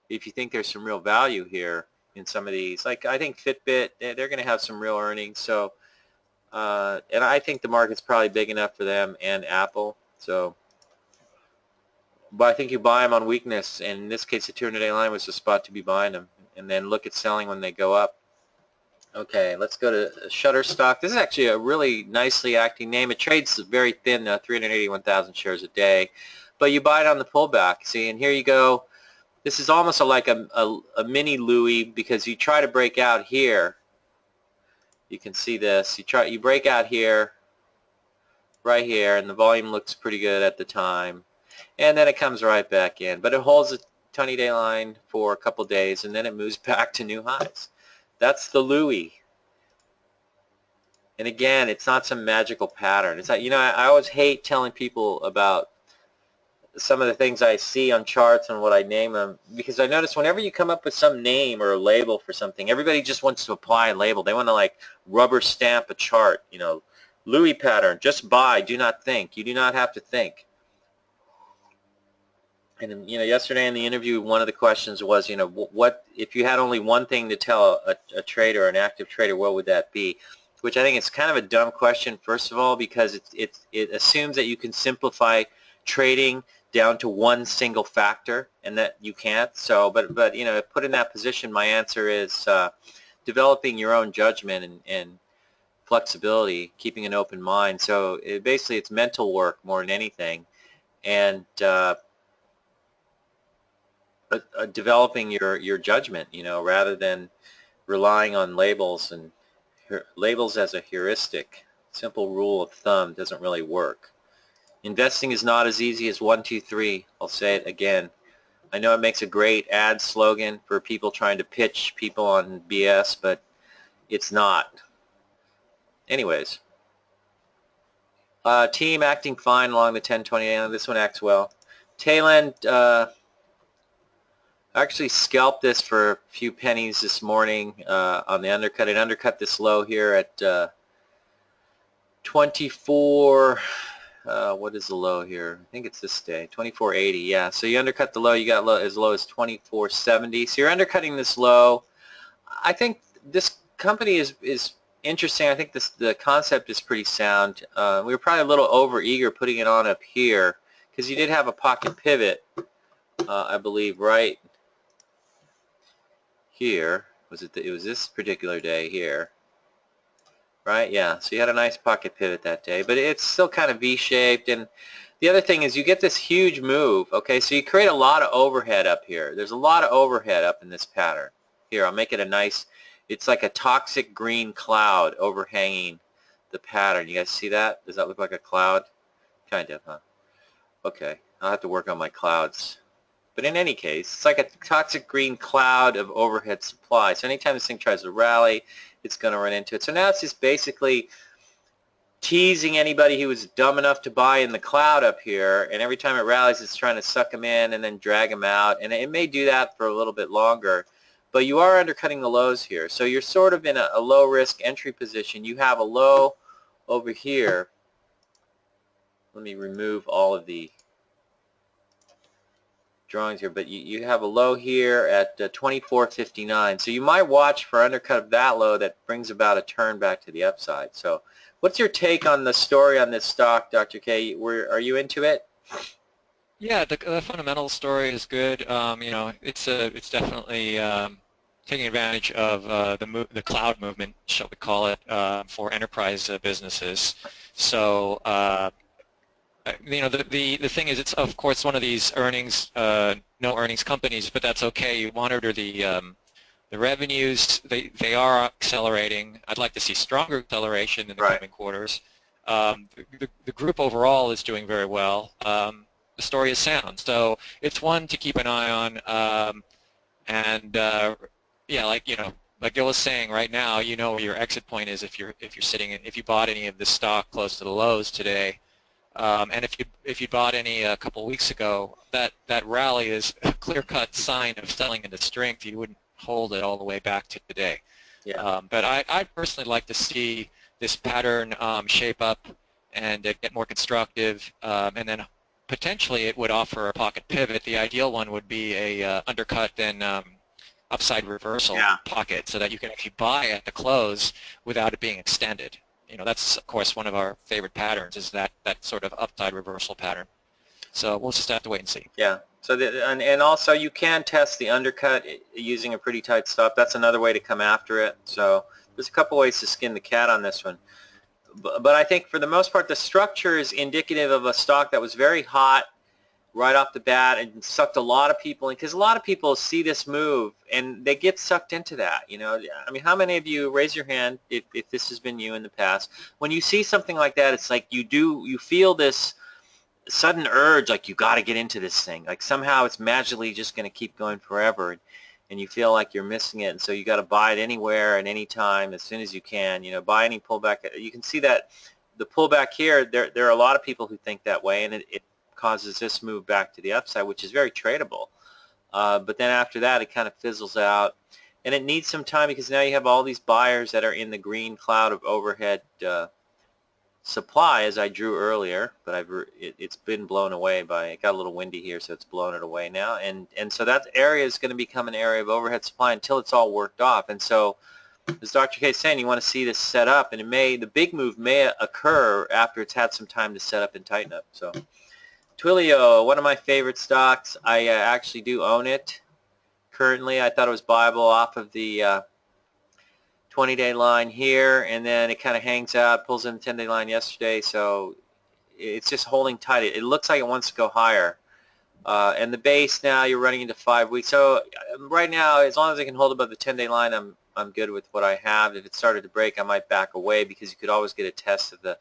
if you think there's some real value here in some of these. Like I think Fitbit, they're going to have some real earnings. So and I think the market's probably big enough for them and Apple. So, but I think you buy them on weakness, and in this case, the 200-day line was the spot to be buying them, and then look at selling when they go up. Okay, let's go to Shutterstock. This is actually a really nicely acting name. It trades very thin, 381,000 shares a day, but you buy it on the pullback. See, and here you go. This is almost like a mini Louis, because you try to break out here. You can see this. You break out here, right here, and the volume looks pretty good at the time. And then it comes right back in. But it holds a 20-day line for a couple days, and then it moves back to new highs. That's the Louis. And again, it's not some magical pattern. It's not, I always hate telling people about some of the things I see on charts and what I name them, because I notice whenever you come up with some name or a label for something, everybody just wants to apply a label. They want to like rubber stamp a chart, Louis pattern, just buy, do not think. You do not have to think. And yesterday in the interview, one of the questions was, what if you had only one thing to tell a trader, an active trader, what would that be? Which I think is kind of a dumb question, first of all, because it assumes that you can simplify trading down to one single factor, and that you can't. So, but put in that position, my answer is developing your own judgment and flexibility, keeping an open mind. So basically, it's mental work more than anything, and developing your judgment, rather than relying on labels and labels as a heuristic. Simple rule of thumb doesn't really work. Investing is not as easy as 1, 2, 3. I'll say it again. I know it makes a great ad slogan for people trying to pitch people on BS, but it's not. Anyways, team acting fine along the 10-20. This one acts well. Tail end, I actually scalped this for a few pennies this morning on the undercut. It undercut this low here at 24. What is the low here? I think it's this day, 24.80. Yeah, so you undercut the low, you got as low as 24.70. So you're undercutting this low. I think this company is interesting. I think the concept is pretty sound. We were probably a little over eager putting it on up here, because you did have a pocket pivot, I believe, right here. It was this particular day here. Right, yeah, so you had a nice pocket pivot that day, but it's still kind of V-shaped. And the other thing is you get this huge move, okay, so you create a lot of overhead up here. There's a lot of overhead up in this pattern. Here, I'll make it a nice, it's like a toxic green cloud overhanging the pattern. You guys see that? Does that look like a cloud? Kind of, huh? Okay, I'll have to work on my clouds. But in any case, it's like a toxic green cloud of overhead supply. So anytime this thing tries to rally, it's going to run into it. So now it's just basically teasing anybody who was dumb enough to buy in the cloud up here, and every time it rallies, it's trying to suck them in and then drag them out. And it may do that for a little bit longer, but you are undercutting the lows here. So you're sort of in a low-risk entry position. You have a low over here. Let me remove all of the drawings here, but you have a low here at 24.59. So you might watch for undercut of that low that brings about a turn back to the upside. So what's your take on the story on this stock, Dr. K? Are you into it? Yeah, the fundamental story is good. It's definitely taking advantage of the cloud movement, shall we call it, for enterprise businesses. So the thing is, it's of course one of these no earnings companies, but that's okay. You monitor the revenues; they are accelerating. I'd like to see stronger acceleration in the coming quarters. The group overall is doing very well. The story is sound, so it's one to keep an eye on. Yeah, like Gil was saying, right now, where your exit point is if you bought any of this stock close to the lows today. And if you bought any a couple of weeks ago, that rally is a clear-cut sign of selling into strength. You wouldn't hold it all the way back to today. Yeah. But I'd personally like to see this pattern shape up and get more constructive, and then potentially it would offer a pocket pivot. The ideal one would be a undercut then upside reversal pocket, so that you can actually buy at the close without it being extended. That's of course one of our favorite patterns, is that sort of upside reversal pattern. So we'll just have to wait and see. Yeah. So and also you can test the undercut using a pretty tight stop. That's another way to come after it. So there's a couple ways to skin the cat on this one. But I think for the most part, the structure is indicative of a stock that was very hot right off the bat and sucked a lot of people in, because a lot of people see this move and they get sucked into that. You know, I mean, how many of you, raise your hand if this has been you in the past, when you see something like that, it's like you feel this sudden urge, like you got to get into this thing, like somehow it's magically just going to keep going forever, and you feel like you're missing it, and so you got to buy it anywhere and anytime as soon as you can. You know, buy any pullback. You can see that the pullback here, there are a lot of people who think that way, and it causes this move back to the upside, which is very tradable. But then after that, it kind of fizzles out, and it needs some time because now you have all these buyers that are in the green cloud of overhead supply, as I drew earlier, but it's been blown away by, it got a little windy here, so it's blown it away now, and so that area is going to become an area of overhead supply until it's all worked off. And so, as Dr. K is saying, you want to see this set up, and the big move may occur after it's had some time to set up and tighten up. So, Twilio, one of my favorite stocks. I actually do own it currently. I thought it was buyable off of the 20-day line here, and then it kind of hangs out, pulls in the 10-day line yesterday, so it's just holding tight. It looks like it wants to go higher. And the base now, you're running into 5 weeks. So right now, as long as I can hold above the 10-day line, I'm good with what I have. If it started to break, I might back away, because you could always get a test of the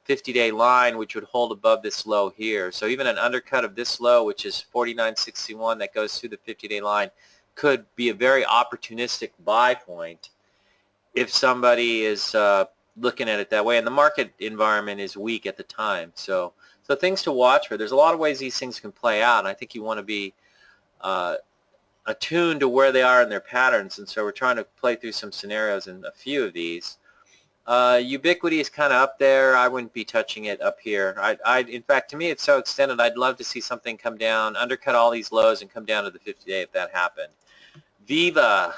50-day line, which would hold above this low here. So even an undercut of this low, which is 49.61, that goes through the 50-day line, could be a very opportunistic buy point if somebody is looking at it that way, and the market environment is weak at the time. So things to watch for. There's a lot of ways these things can play out, and I think you want to be attuned to where they are in their patterns, and so we're trying to play through some scenarios in a few of these. Ubiquity is kind of up there. I wouldn't be touching it up here. In fact, to me, it's so extended, I'd love to see something come down, undercut all these lows, and come down to the 50-day if that happened. Viva.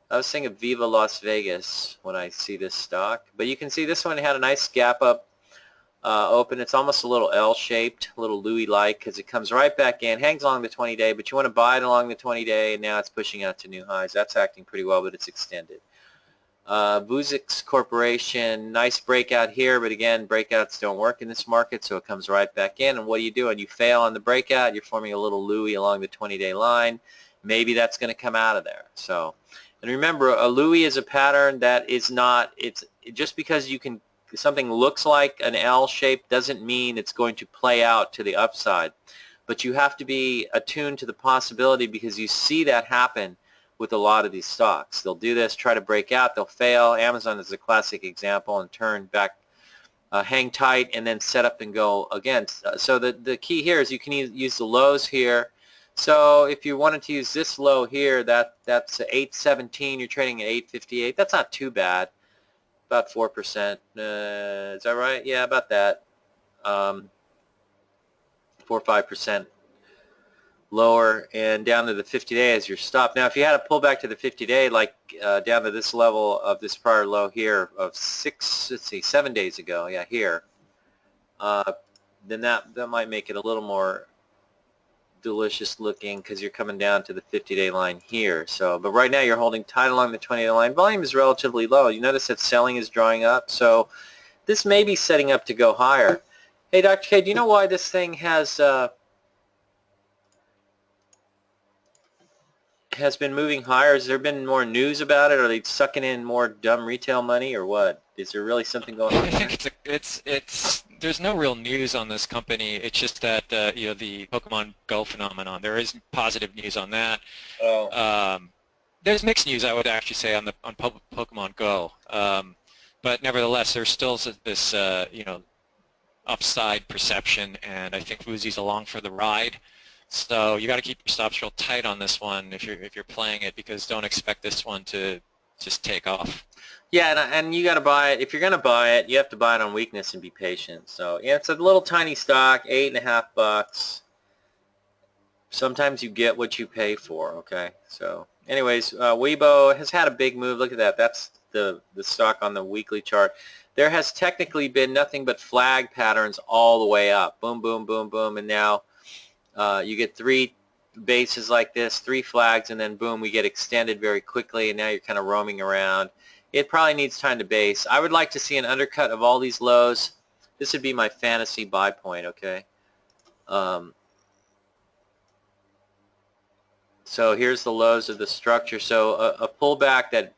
I was thinking Viva Las Vegas when I see this stock, but you can see this one had a nice gap up open. It's almost a little L-shaped, a little Louis-like, because it comes right back in, hangs along the 20-day, but you want to buy it along the 20-day, and now it's pushing out to new highs. That's acting pretty well, but it's extended. Vuzix Corporation, nice breakout here, but again, breakouts don't work in this market, so it comes right back in, and what do? You fail on the breakout, you're forming a little Louis along the 20-day line. Maybe that's going to come out of there. So. And remember, a Louis is a pattern that is not, it's just because something looks like an L shape doesn't mean it's going to play out to the upside. But you have to be attuned to the possibility, because you see that happen with a lot of these stocks. They'll do this, try to break out, they'll fail. Amazon is a classic example, and turn back, hang tight, and then set up and go again. So the key here is you can use the lows here. So if you wanted to use this low here, that's 817. You're trading at 858. That's not too bad. About 4%. Is that right? Yeah, about that. 4 or 5% lower, and down to the 50-day as your stop. Now, if you had a pullback to the 50-day, like down to this level of this prior low here of 7 days ago, yeah, here, then that might make it a little more delicious looking, because you're coming down to the 50-day line here. So, but right now you're holding tight along the 20-day line. Volume is relatively low. You notice that selling is drawing up, so this may be setting up to go higher. Hey, Dr. K, do you know why this thing has been moving higher? Has there been more news about it? Are they sucking in more dumb retail money, or what? Is there really something going on? I think it's there's no real news on this company. It's just that the Pokemon Go phenomenon. There is positive news on that. Oh. There's mixed news, I would actually say, on Pokemon Go. But nevertheless, there's still this upside perception, and I think VoSI's along for the ride. So you got to keep your stops real tight on this one if you're playing it, because don't expect this one to just take off. Yeah, and you got to buy it. If you're going to buy it, you have to buy it on weakness and be patient. So yeah, it's a little tiny stock, $8.50. Sometimes you get what you pay for. Okay. So anyways, Weibo has had a big move. Look at that. That's the stock on the weekly chart. There has technically been nothing but flag patterns all the way up. Boom, boom, boom, boom, and now you get 3 bases like this, 3 flags, and then boom, we get extended very quickly, and now you're kind of roaming around. It probably needs time to base. I would like to see an undercut of all these lows. This would be my fantasy buy point, okay? So here's the lows of the structure. So a pullback that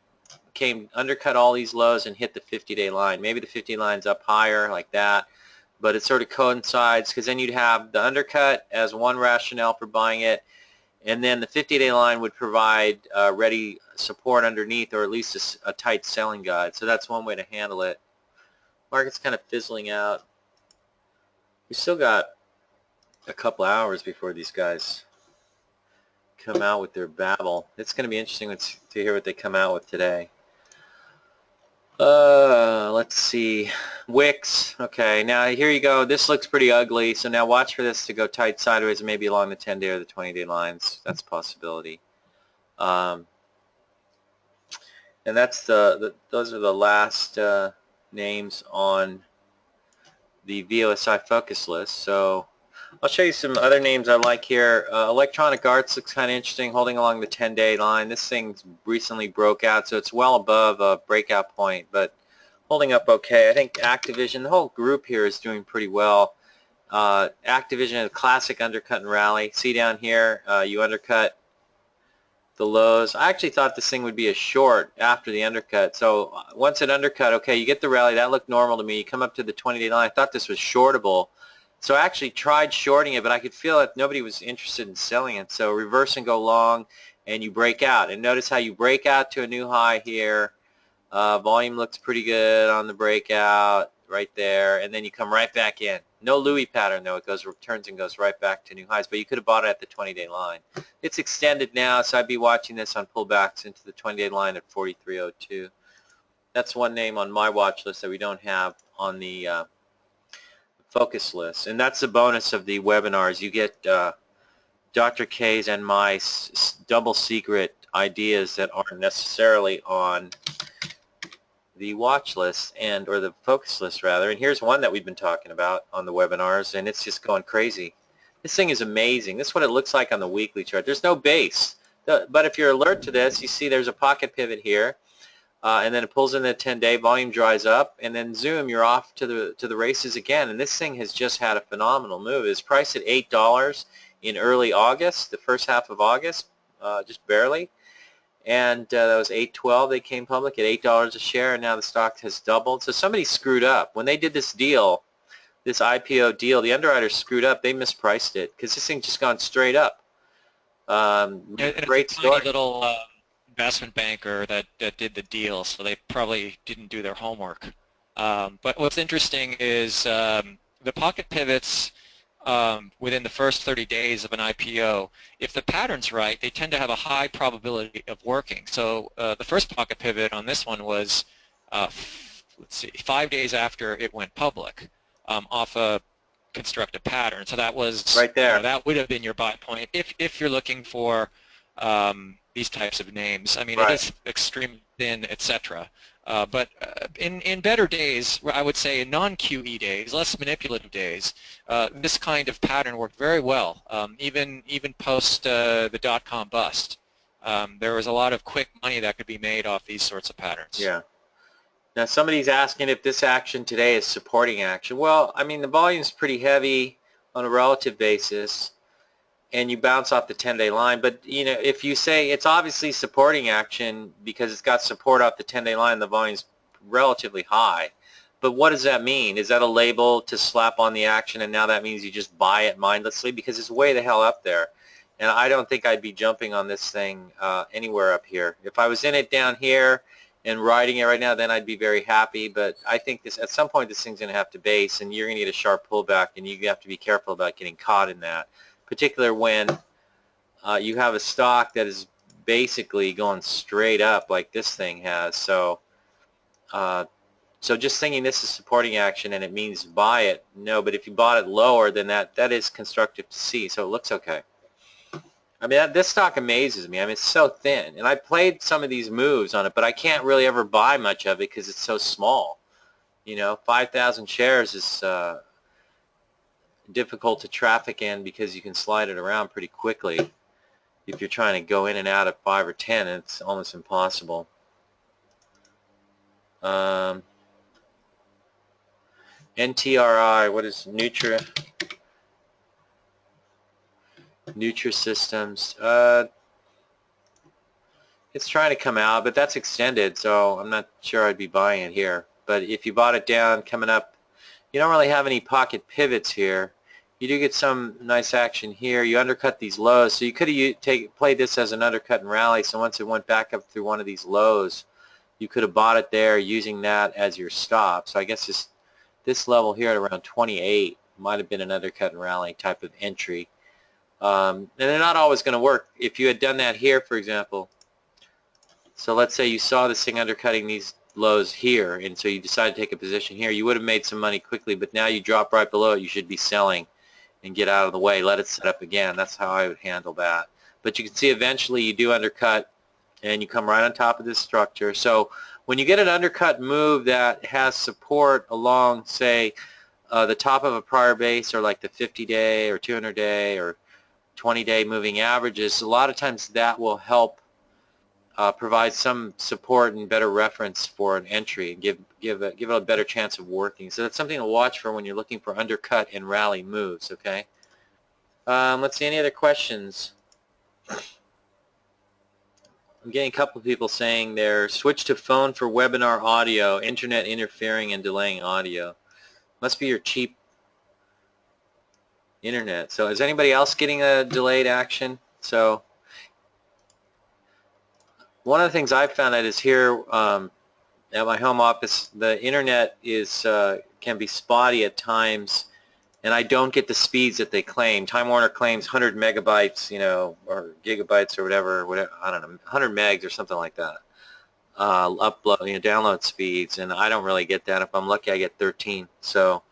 undercut all these lows and hit the 50-day line. Maybe the 50 line's up higher like that, but it sort of coincides because then you'd have the undercut as one rationale for buying it, and then the 50-day line would provide ready support underneath, or at least a tight selling guide. So that's one way to handle it. Market's kind of fizzling out. We still got a couple hours before these guys come out with their babble. It's going to be interesting to hear what they come out with today. Let's see. Wicks. Okay, now here you go. This looks pretty ugly. So now watch for this to go tight sideways, maybe along the 10-day or the 20-day lines. That's a possibility. And that's those are the last names on the VoSI focus list. So I'll show you some other names I like here. Electronic Arts looks kind of interesting, holding along the 10-day line. This thing recently broke out, so it's well above a breakout point, but holding up okay. I think Activision, the whole group here is doing pretty well. Activision, a classic undercut and rally. See down here, you undercut the lows. I actually thought this thing would be a short after the undercut. So once it undercut, okay, you get the rally. That looked normal to me. You come up to the 20-day line. I thought this was shortable. So I actually tried shorting it, but I could feel that nobody was interested in selling it. So reverse and go long, and you break out. And notice how you break out to a new high here. Volume looks pretty good on the breakout right there, and then you come right back in. No Louis pattern though. It returns and goes right back to new highs, but you could have bought it at the 20-day line. It's extended now, so I'd be watching this on pullbacks into the 20-day line at 43.02. That's one name on my watch list that we don't have on the focus list, and that's the bonus of the webinars. You get Dr. K's and my double secret ideas that aren't necessarily on the watch list or the focus list rather. And here's one that we've been talking about on the webinars, and it's just going crazy. This thing is amazing. This is what it looks like on the weekly chart. There's no base, but if you're alert to this, you see there's a pocket pivot here. And then it pulls in the 10-day, volume dries up, and then zoom, you're off to the races again. And this thing has just had a phenomenal move. It's priced at $8 in early August, the first half of August, just barely. And that was $8.12. They came public at $8 a share, and now the stock has doubled. So somebody screwed up. When they did this deal, this IPO deal, the underwriters screwed up. They mispriced it because this thing's just gone straight up. Great it's a story. tiny little investment banker that did the deal, so they probably didn't do their homework. But what's interesting is the pocket pivots within the first 30 days of an IPO, if the pattern's right, they tend to have a high probability of working. So the first pocket pivot on this one was, let's see, 5 days after it went public, off a constructive pattern. So that was right there. That would have been your buy point if you're looking for these types of names. I mean, Right. It is extremely thin, etc. But in better days, I would say in non-QE days, less manipulative days, this kind of pattern worked very well, even post the dot-com bust. There was a lot of quick money that could be made off these sorts of patterns. Yeah. Now somebody's asking if this action today is supporting action. Well, I mean, the volume's pretty heavy on a relative basis, and you bounce off the 10-day line. But you know, if you say it's obviously supporting action because it's got support off the 10-day line, the volume's relatively high. But what does that mean? Is that a label to slap on the action, and now that means you just buy it mindlessly? Because it's way the hell up there, and I don't think I'd be jumping on this thing anywhere up here. If I was in it down here and riding it right now, then I'd be very happy. But I think at some point this thing's going to have to base, and you're going to get a sharp pullback, and you have to be careful about getting caught in that, particularly when you have a stock that is basically going straight up like this thing has. So so just thinking this is supporting action and it means buy it, no. But if you bought it lower, then that is constructive to see. So it looks okay. I mean, this stock amazes me. I mean, it's so thin, and I played some of these moves on it, but I can't really ever buy much of it because it's so small. You know, 5,000 shares is difficult to traffic in because you can slide it around pretty quickly. If you're trying to go in and out of 5 or 10, it's almost impossible. NTRI, what is Nutrasystems? It's trying to come out, but that's extended, so I'm not sure I'd be buying it here. But if you bought it down coming up, you don't really have any pocket pivots here. You do get some nice action here. You undercut these lows, so you could have played this as an undercut and rally. So once it went back up through one of these lows, you could have bought it there using that as your stop. So I guess this level here at around 28 might have been an undercut and rally type of entry. And they're not always going to work. If you had done that here, for example, so let's say you saw this thing undercutting these lows here, and so you decided to take a position here, you would have made some money quickly, but now you drop right below it, you should be selling and get out of the way, let it set up again. That's how I would handle that. But you can see eventually you do undercut, and you come right on top of this structure. So when you get an undercut move that has support along, say, the top of a prior base, or like the 50-day or 200-day or 20-day moving averages, a lot of times that will help provide some support and better reference for an entry and give it a better chance of working. So that's something to watch for when you're looking for undercut and rally moves. Okay. Let's see, any other questions? I'm getting a couple of people saying they're switch to phone for webinar audio, internet interfering and delaying audio. Must be your cheap internet. So is anybody else getting a delayed action? So one of the things I've found out is here at my home office, the internet can be spotty at times, and I don't get the speeds that they claim. Time Warner claims 100 megabytes, or gigabytes or whatever, I don't know, 100 megs or something like that. Upload, download speeds, and I don't really get that. If I'm lucky, I get 13. So,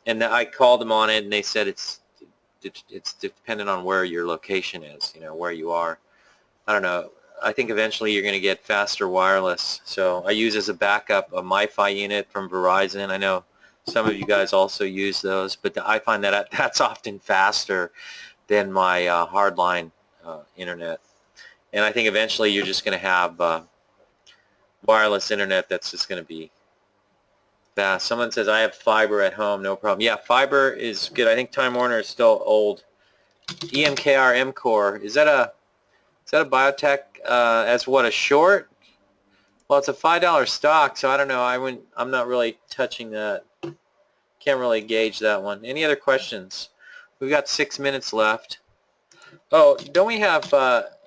and I called them on it, and they said it's dependent on where your location is, where you are. I don't know. I think eventually you're going to get faster wireless. So I use as a backup a MiFi unit from Verizon. I know some of you guys also use those, but I find that that's often faster than my hardline internet. And I think eventually you're just going to have wireless internet that's just going to be fast. Someone says, I have fiber at home, no problem. Yeah, fiber is good. I think Time Warner is still old. EMKR MCore, is that a biotech as what, a short? Well, it's a $5 stock, so I don't know. I'm not really touching that. Can't really gauge that one. Any other questions? We've got 6 minutes left. Oh, don't we have,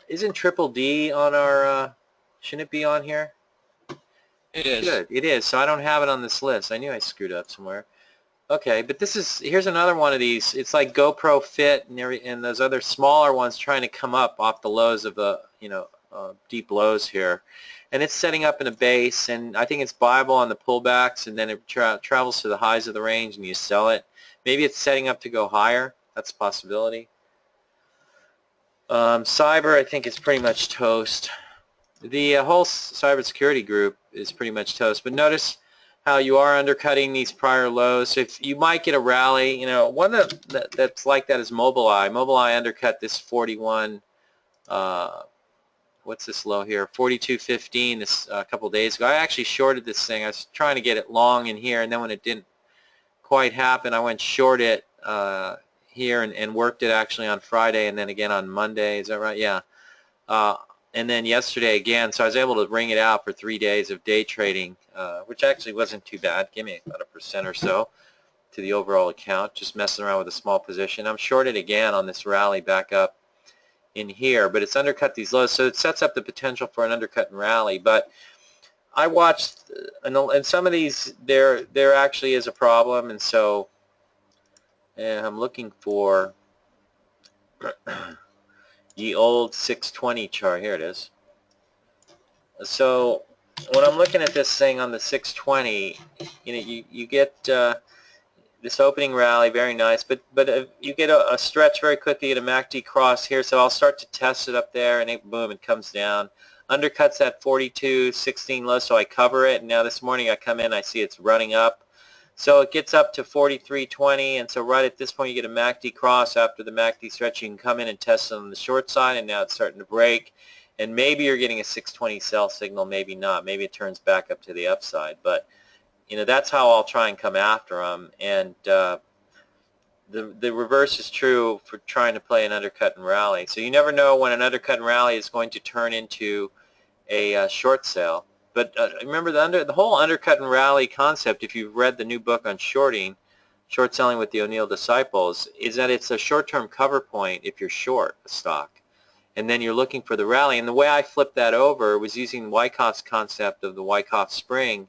isn't Triple D on our, shouldn't it be on here? It is. Good, it is. So I don't have it on this list. I knew I screwed up somewhere. Okay, but here's another one of these. It's like GoPro Fit and those other smaller ones trying to come up off the lows of the, deep lows here. And it's setting up in a base, and I think it's buyable on the pullbacks, and then it travels to the highs of the range and you sell it. Maybe it's setting up to go higher. That's a possibility. Cyber, I think, is pretty much toast. The whole cybersecurity group is pretty much toast, but notice how you are undercutting these prior lows. So if you might get a rally, one that's like that is Mobileye. Mobileye undercut this 41, what's this low here, 42.15 this a couple days ago. I actually shorted this thing. I was trying to get it long in here, and then when it didn't quite happen, I went short it here and worked it actually on Friday and then again on Monday. Is that right? Yeah. And then yesterday again, so I was able to bring it out for 3 days of day trading, which actually wasn't too bad. Give me about 1% or so to the overall account, just messing around with a small position. I'm shorted again on this rally back up in here, but it's undercut these lows, so it sets up the potential for an undercut and rally. But I watched, and some of these, there actually is a problem, and so I'm looking for the old 620 chart. Here it is. So when I'm looking at this thing on the 620, you get this opening rally, very nice, but you get a stretch very quickly at a MACD cross here, so I'll start to test it up there, and boom, it comes down. Undercuts that 42.16 low, so I cover it, and now this morning I come in, I see it's running up. So it gets up to 43.20, and so right at this point you get a MACD cross. After the MACD stretch, you can come in and test it on the short side, and now it's starting to break. And maybe you're getting a 620 sell signal, maybe not. Maybe it turns back up to the upside. But, that's how I'll try and come after them. And the reverse is true for trying to play an undercut and rally. So you never know when an undercut and rally is going to turn into a short sale. But remember the whole undercut and rally concept, if you've read the new book on shorting, Short Selling with the O'Neill Disciples, is that it's a short-term cover point if you're short a stock. And then you're looking for the rally. And the way I flipped that over was using Wyckoff's concept of the Wyckoff spring,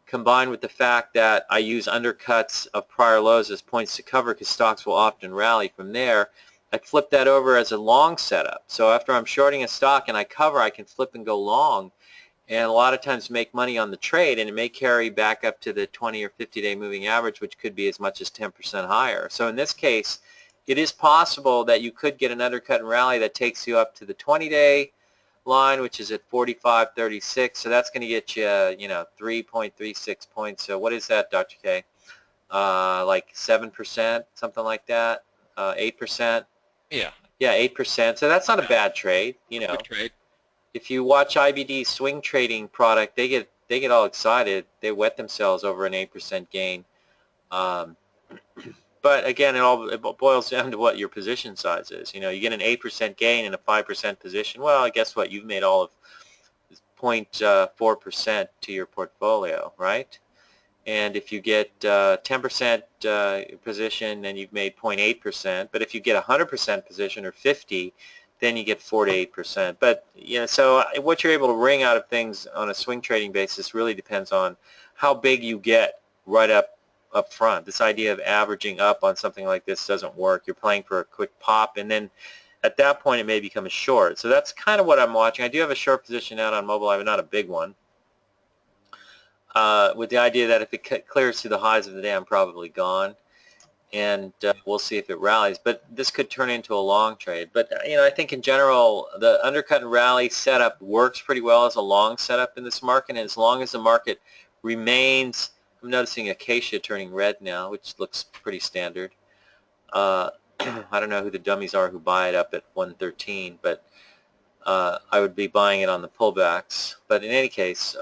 combined with the fact that I use undercuts of prior lows as points to cover because stocks will often rally from there. I flip that over as a long setup. So after I'm shorting a stock and I cover, I can flip and go long, and a lot of times make money on the trade, and it may carry back up to the 20 or 50-day moving average, which could be as much as 10% higher. So in this case, it is possible that you could get an undercut and rally that takes you up to the 20-day line, which is at 45.36. So that's going to get you, 3.36 points. So what is that, Dr. K? Like 7%, something like that, 8%. Yeah. Yeah, 8%. So that's not a bad trade, Good trade. If you watch IBD's swing trading product, they get all excited. They wet themselves over an 8% gain. But again, it boils down to what your position size is. You get an 8% gain in a 5% position. Well, guess what? You've made all of 0.4% to your portfolio, right? And if you get 10% position, then you've made 0.8%. But if you get 100% position or 50, then you get 4 to 8%. But so what you're able to wring out of things on a swing trading basis really depends on how big you get right up front. This idea of averaging up on something like this doesn't work. You're playing for a quick pop, and then at that point it may become a short. So that's kind of what I'm watching. I do have a short position out on Mobileye, but not a big one. With the idea that if it clears to the highs of the day, I'm probably gone, and we'll see if it rallies. But this could turn into a long trade. But I think in general, the undercut and rally setup works pretty well as a long setup in this market, and as long as the market remains, I'm noticing Acacia turning red now, which looks pretty standard. I don't know who the dummies are who buy it up at 113, but I would be buying it on the pullbacks. But in any case,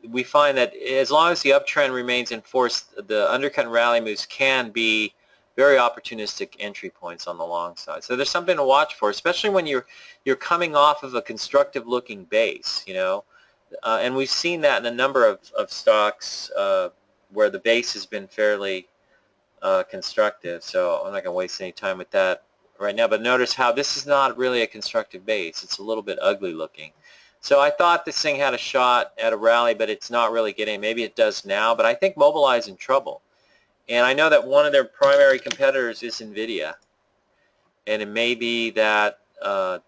we find that as long as the uptrend remains in force, the undercut and rally moves can be very opportunistic entry points on the long side. So there's something to watch for, especially when you're coming off of a constructive looking base, and we've seen that in a number of stocks where the base has been fairly constructive. So I'm not going to waste any time with that right now. But notice how this is not really a constructive base. It's a little bit ugly looking. So I thought this thing had a shot at a rally, but it's not really getting. Maybe it does now, but I think Mobileye's in trouble. And I know that one of their primary competitors is NVIDIA. And it may be that the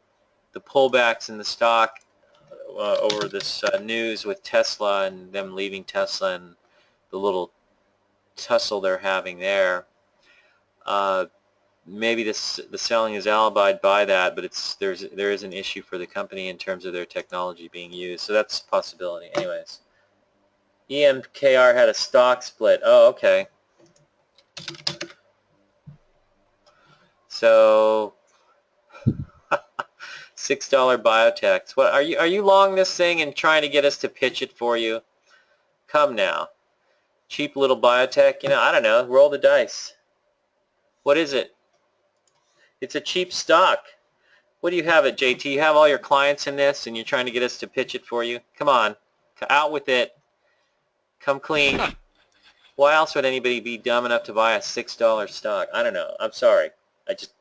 pullbacks in the stock over this news with Tesla and them leaving Tesla and the little tussle they're having there, maybe the selling is alibied by that, but there is an issue for the company in terms of their technology being used. So that's a possibility. Anyways, EMKR had a stock split. Oh, okay. So $6 biotechs. What are you long this thing and trying to get us to pitch it for you? Come now. Cheap little biotech. I don't know. Roll the dice. What is it? It's a cheap stock. What do you have it, JT? You have all your clients in this and you're trying to get us to pitch it for you? Come on. Out with it. Come clean. Why else would anybody be dumb enough to buy a $6 stock? I don't know. I'm sorry. I just...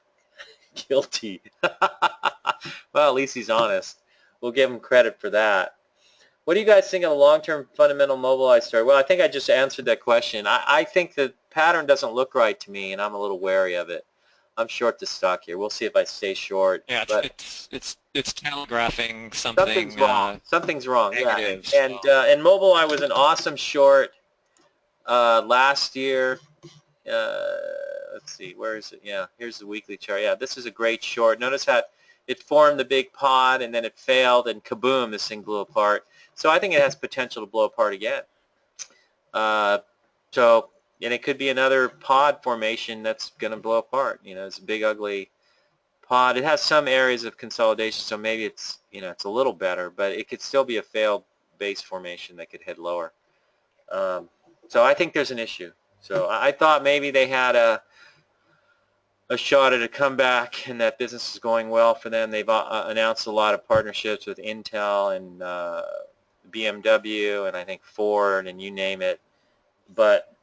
Guilty. Well, at least he's honest. We'll give him credit for that. What do you guys think of the long-term fundamental Mobileye story? Well, I think I just answered that question. I think the pattern doesn't look right to me, and I'm a little wary of it. I'm short the stock here. We'll see if I stay short. Yeah, but it's telegraphing something. Something's wrong. Something's wrong. Negative, Yeah. And Mobileye was an awesome short last year. Let's see, where is it? Yeah, here's the weekly chart. Yeah, this is a great short. Notice how it formed the big pod and then it failed and kaboom, this thing blew apart. So I think it has potential to blow apart again. And it could be another pod formation that's going to blow apart. It's a big ugly pod. It has some areas of consolidation, so maybe it's it's a little better, but it could still be a failed base formation that could head lower. So I think there's an issue. So I thought maybe they had a a shot at a comeback, and that business is going well for them. They've announced a lot of partnerships with Intel and BMW and I think Ford and you name it. But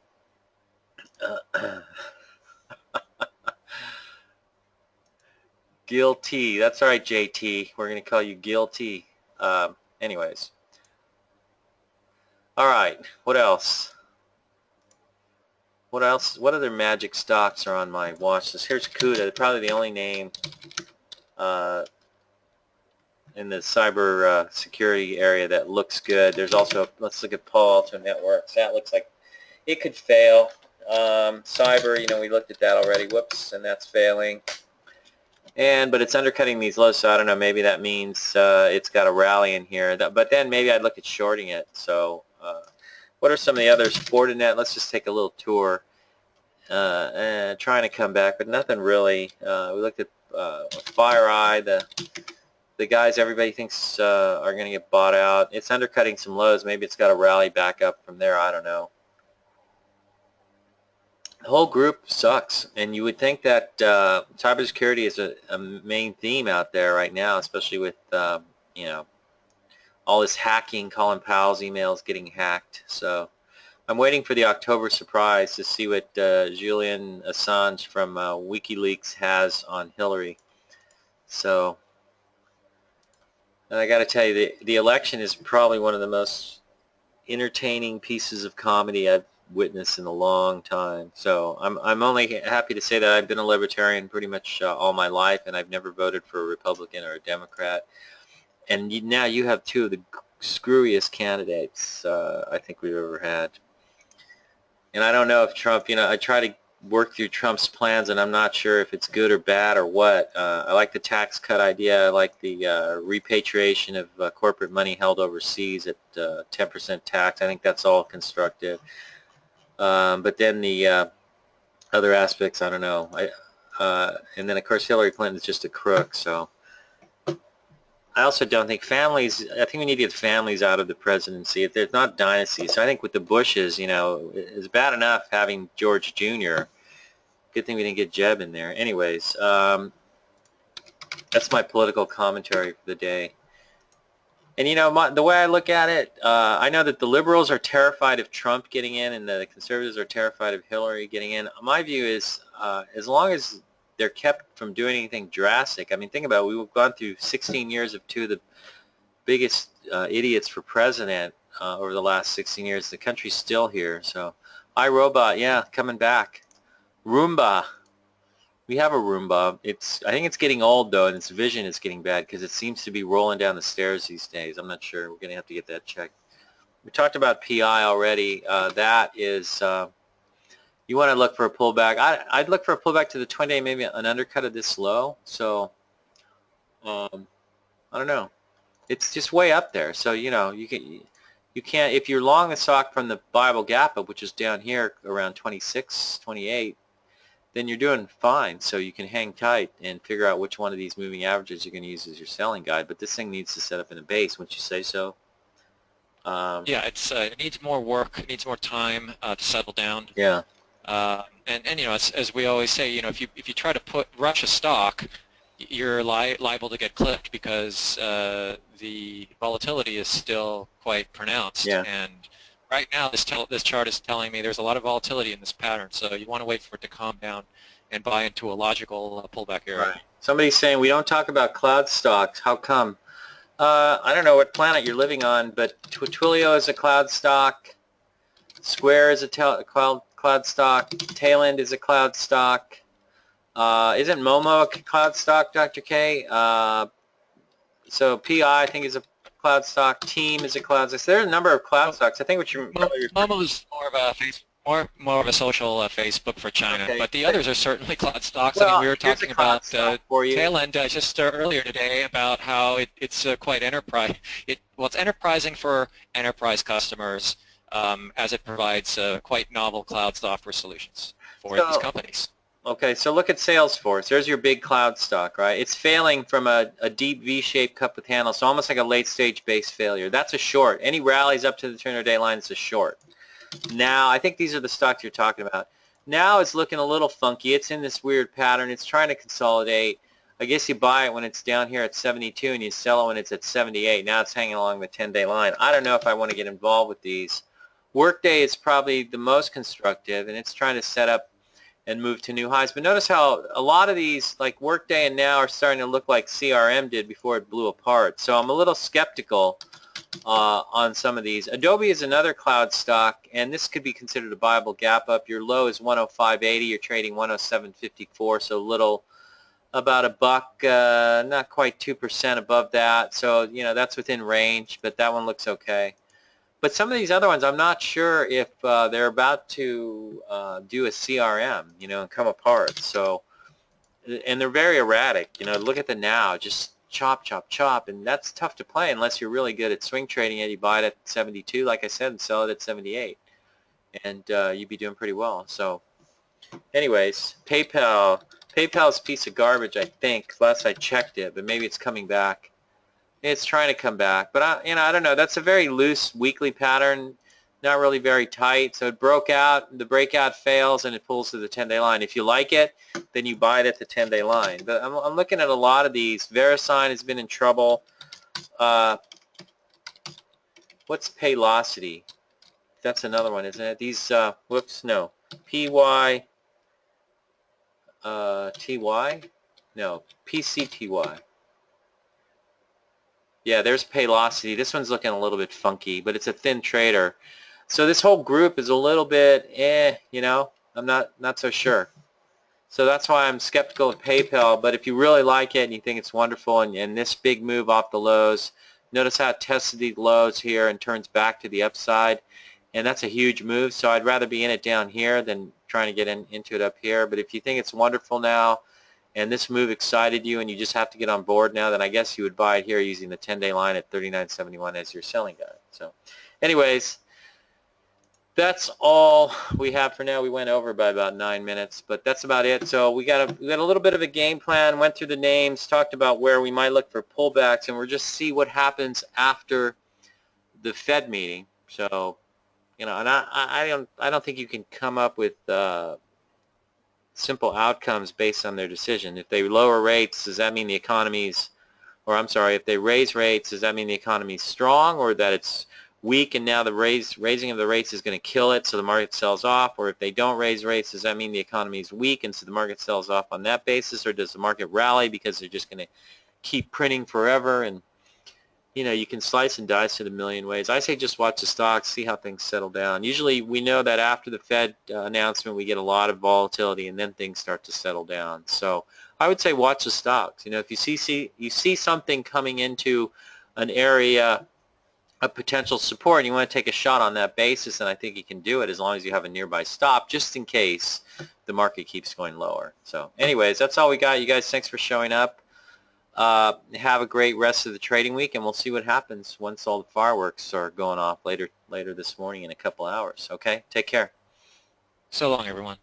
guilty. That's all right, JT. We're going to call you guilty. Anyways. All right. What else? What else? What other magic stocks are on my watch list? Here's CUDA, probably the only name in the cyber security area that looks good. There's also, let's look at Palo Alto Networks. That looks like it could fail. Cyber, you know, we looked at that already. Whoops, and that's failing. But it's undercutting these lows, so I don't know. Maybe that means it's got a rally in here. But then maybe I'd look at shorting it. So what are some of the others? Fortinet, let's just take a little tour. Trying to come back, but nothing really. We looked at FireEye, the guys everybody thinks are going to get bought out. It's undercutting some lows. Maybe it's got a rally back up from there. I don't know. The whole group sucks, and you would think that cybersecurity is a main theme out there right now, especially with you know, all this hacking, Colin Powell's emails getting hacked. So I'm waiting for the October surprise to see what Julian Assange from WikiLeaks has on Hillary. So, and I got to tell you, the election is probably one of the most entertaining pieces of comedy I've witnessed in a long time. So I'm only happy to say that I've been a libertarian pretty much all my life, and I've never voted for a Republican or a Democrat. And now you have two of the screwiest candidates I think we've ever had. And I don't know if Trump, you know, I try to work through Trump's plans, and I'm not sure if it's good or bad or what. I like the tax cut idea. I like the repatriation of corporate money held overseas at 10% tax. I think that's all constructive. But then the other aspects, I don't know. And then, of course, Hillary Clinton's just a crook, so. I also don't think families, I think we need to get families out of the presidency. There's not dynasties. So I think with the Bushes, you know, it's bad enough having George Jr. Good thing we didn't get Jeb in there. Anyways, that's my political commentary for the day. And, you know, the way I look at it, I know that the liberals are terrified of Trump getting in and the conservatives are terrified of Hillary getting in. My view is as long as they're kept from doing anything drastic. I mean, think about it. We've gone through 16 years of two of the biggest idiots for president over the last 16 years. The country's still here. So, iRobot, yeah, coming back. Roomba. We have a Roomba. I think it's getting old, though, and its vision is getting bad because it seems to be rolling down the stairs these days. I'm not sure. We're going to have to get that checked. We talked about PI already. That is... you want to look for a pullback. I'd look for a pullback to the 20-day, maybe an undercut of this low. So, I don't know. It's just way up there. So, you know, you can't, if you're long the stock from the Bible gap up, which is down here around 26, 28, then you're doing fine. So you can hang tight and figure out which one of these moving averages you're going to use as your selling guide. But this thing needs to set up in a base. Wouldn't you say so? Yeah, it needs more work. It needs more time to settle down. Yeah. And you know, as we always say, you know, if you try to rush a stock, you're liable to get clipped because the volatility is still quite pronounced. Yeah. And right now, this chart is telling me there's a lot of volatility in this pattern. So you want to wait for it to calm down and buy into a logical pullback area. Right. Somebody's saying we don't talk about cloud stocks. How come? I don't know what planet you're living on, but Twilio is a cloud stock. Square is a cloud stock. Tailend is a cloud stock. Isn't Momo a cloud stock, Dr. K? So PI, I think, is a cloud stock. Team is a cloud stock. So there are a number of cloud stocks. I think what you're... Momo is more of a social Facebook for China, okay. But the others are certainly cloud stocks. Well, I mean, we were talking about Tailend just earlier today about how it's quite enterprise. It's enterprising for enterprise customers as it provides quite novel cloud software solutions for these companies. Okay, so look at Salesforce. There's your big cloud stock, right? It's failing from a deep V-shaped cup with handles, so almost like a late-stage base failure. That's a short. Any rallies up to the 200-day line is a short. Now, I think these are the stocks you're talking about. Now it's looking a little funky. It's in this weird pattern. It's trying to consolidate. I guess you buy it when it's down here at 72 and you sell it when it's at 78. Now it's hanging along the 10-day line. I don't know if I want to get involved with these. Workday is probably the most constructive, and it's trying to set up and move to new highs. But notice how a lot of these, like Workday and now, are starting to look like CRM did before it blew apart. So I'm a little skeptical on some of these. Adobe is another cloud stock, and this could be considered a viable gap up. Your low is 105.80. You're trading 107.54, so little, about a buck, not quite 2% above that. So, you know, that's within range, but that one looks okay. But some of these other ones, I'm not sure if they're about to do a CRM, you know, and come apart. So, and they're very erratic. You know, look at the now, just chop, chop, chop, and that's tough to play unless you're really good at swing trading and you buy it at 72, like I said, and sell it at 78, and you'd be doing pretty well. So, anyways, PayPal's a piece of garbage, I think. Last I checked it, but maybe it's coming back. It's trying to come back, but I don't know. That's a very loose weekly pattern, not really very tight. So it broke out, the breakout fails, and it pulls to the 10-day line. If you like it, then you buy it at the 10-day line. But I'm looking at a lot of these. VeriSign has been in trouble. What's Paylocity? That's another one, isn't it? These, whoops, no. PY, TY? No, PCTY. Yeah, there's Paylocity. This one's looking a little bit funky, but it's a thin trader. So this whole group is a little bit, you know, I'm not so sure. So that's why I'm skeptical of PayPal, but if you really like it and you think it's wonderful, and this big move off the lows, notice how it tested the lows here and turns back to the upside, and that's a huge move, so I'd rather be in it down here than trying to get into it up here. But if you think it's wonderful now, and this move excited you and you just have to get on board now, then I guess you would buy it here using the 10-day line at 39.71 as your selling guide. So anyways, that's all we have for now. We went over by about 9 minutes, but that's about it. So we got a little bit of a game plan, went through the names, talked about where we might look for pullbacks, and we'll just see what happens after the Fed meeting. So, you know, and I don't think you can come up with simple outcomes based on their decision. If they lower rates, does that mean the economy's, or I'm sorry, if they raise rates, does that mean the economy's strong or that it's weak and now the raising of the rates is going to kill it so the market sells off? Or if they don't raise rates, does that mean the economy's weak and so the market sells off on that basis? Or does the market rally because they're just going to keep printing forever? And you know, you can slice and dice it a million ways. I say just watch the stocks, see how things settle down. Usually we know that after the Fed announcement we get a lot of volatility and then things start to settle down. So I would say watch the stocks. You know, if you see something coming into an area of potential support and you want to take a shot on that basis, and I think you can do it as long as you have a nearby stop just in case the market keeps going lower. So anyways, that's all we got. You guys, thanks for showing up. Have a great rest of the trading week, and we'll see what happens once all the fireworks are going off later this morning in a couple hours. Okay, take care. So long, everyone.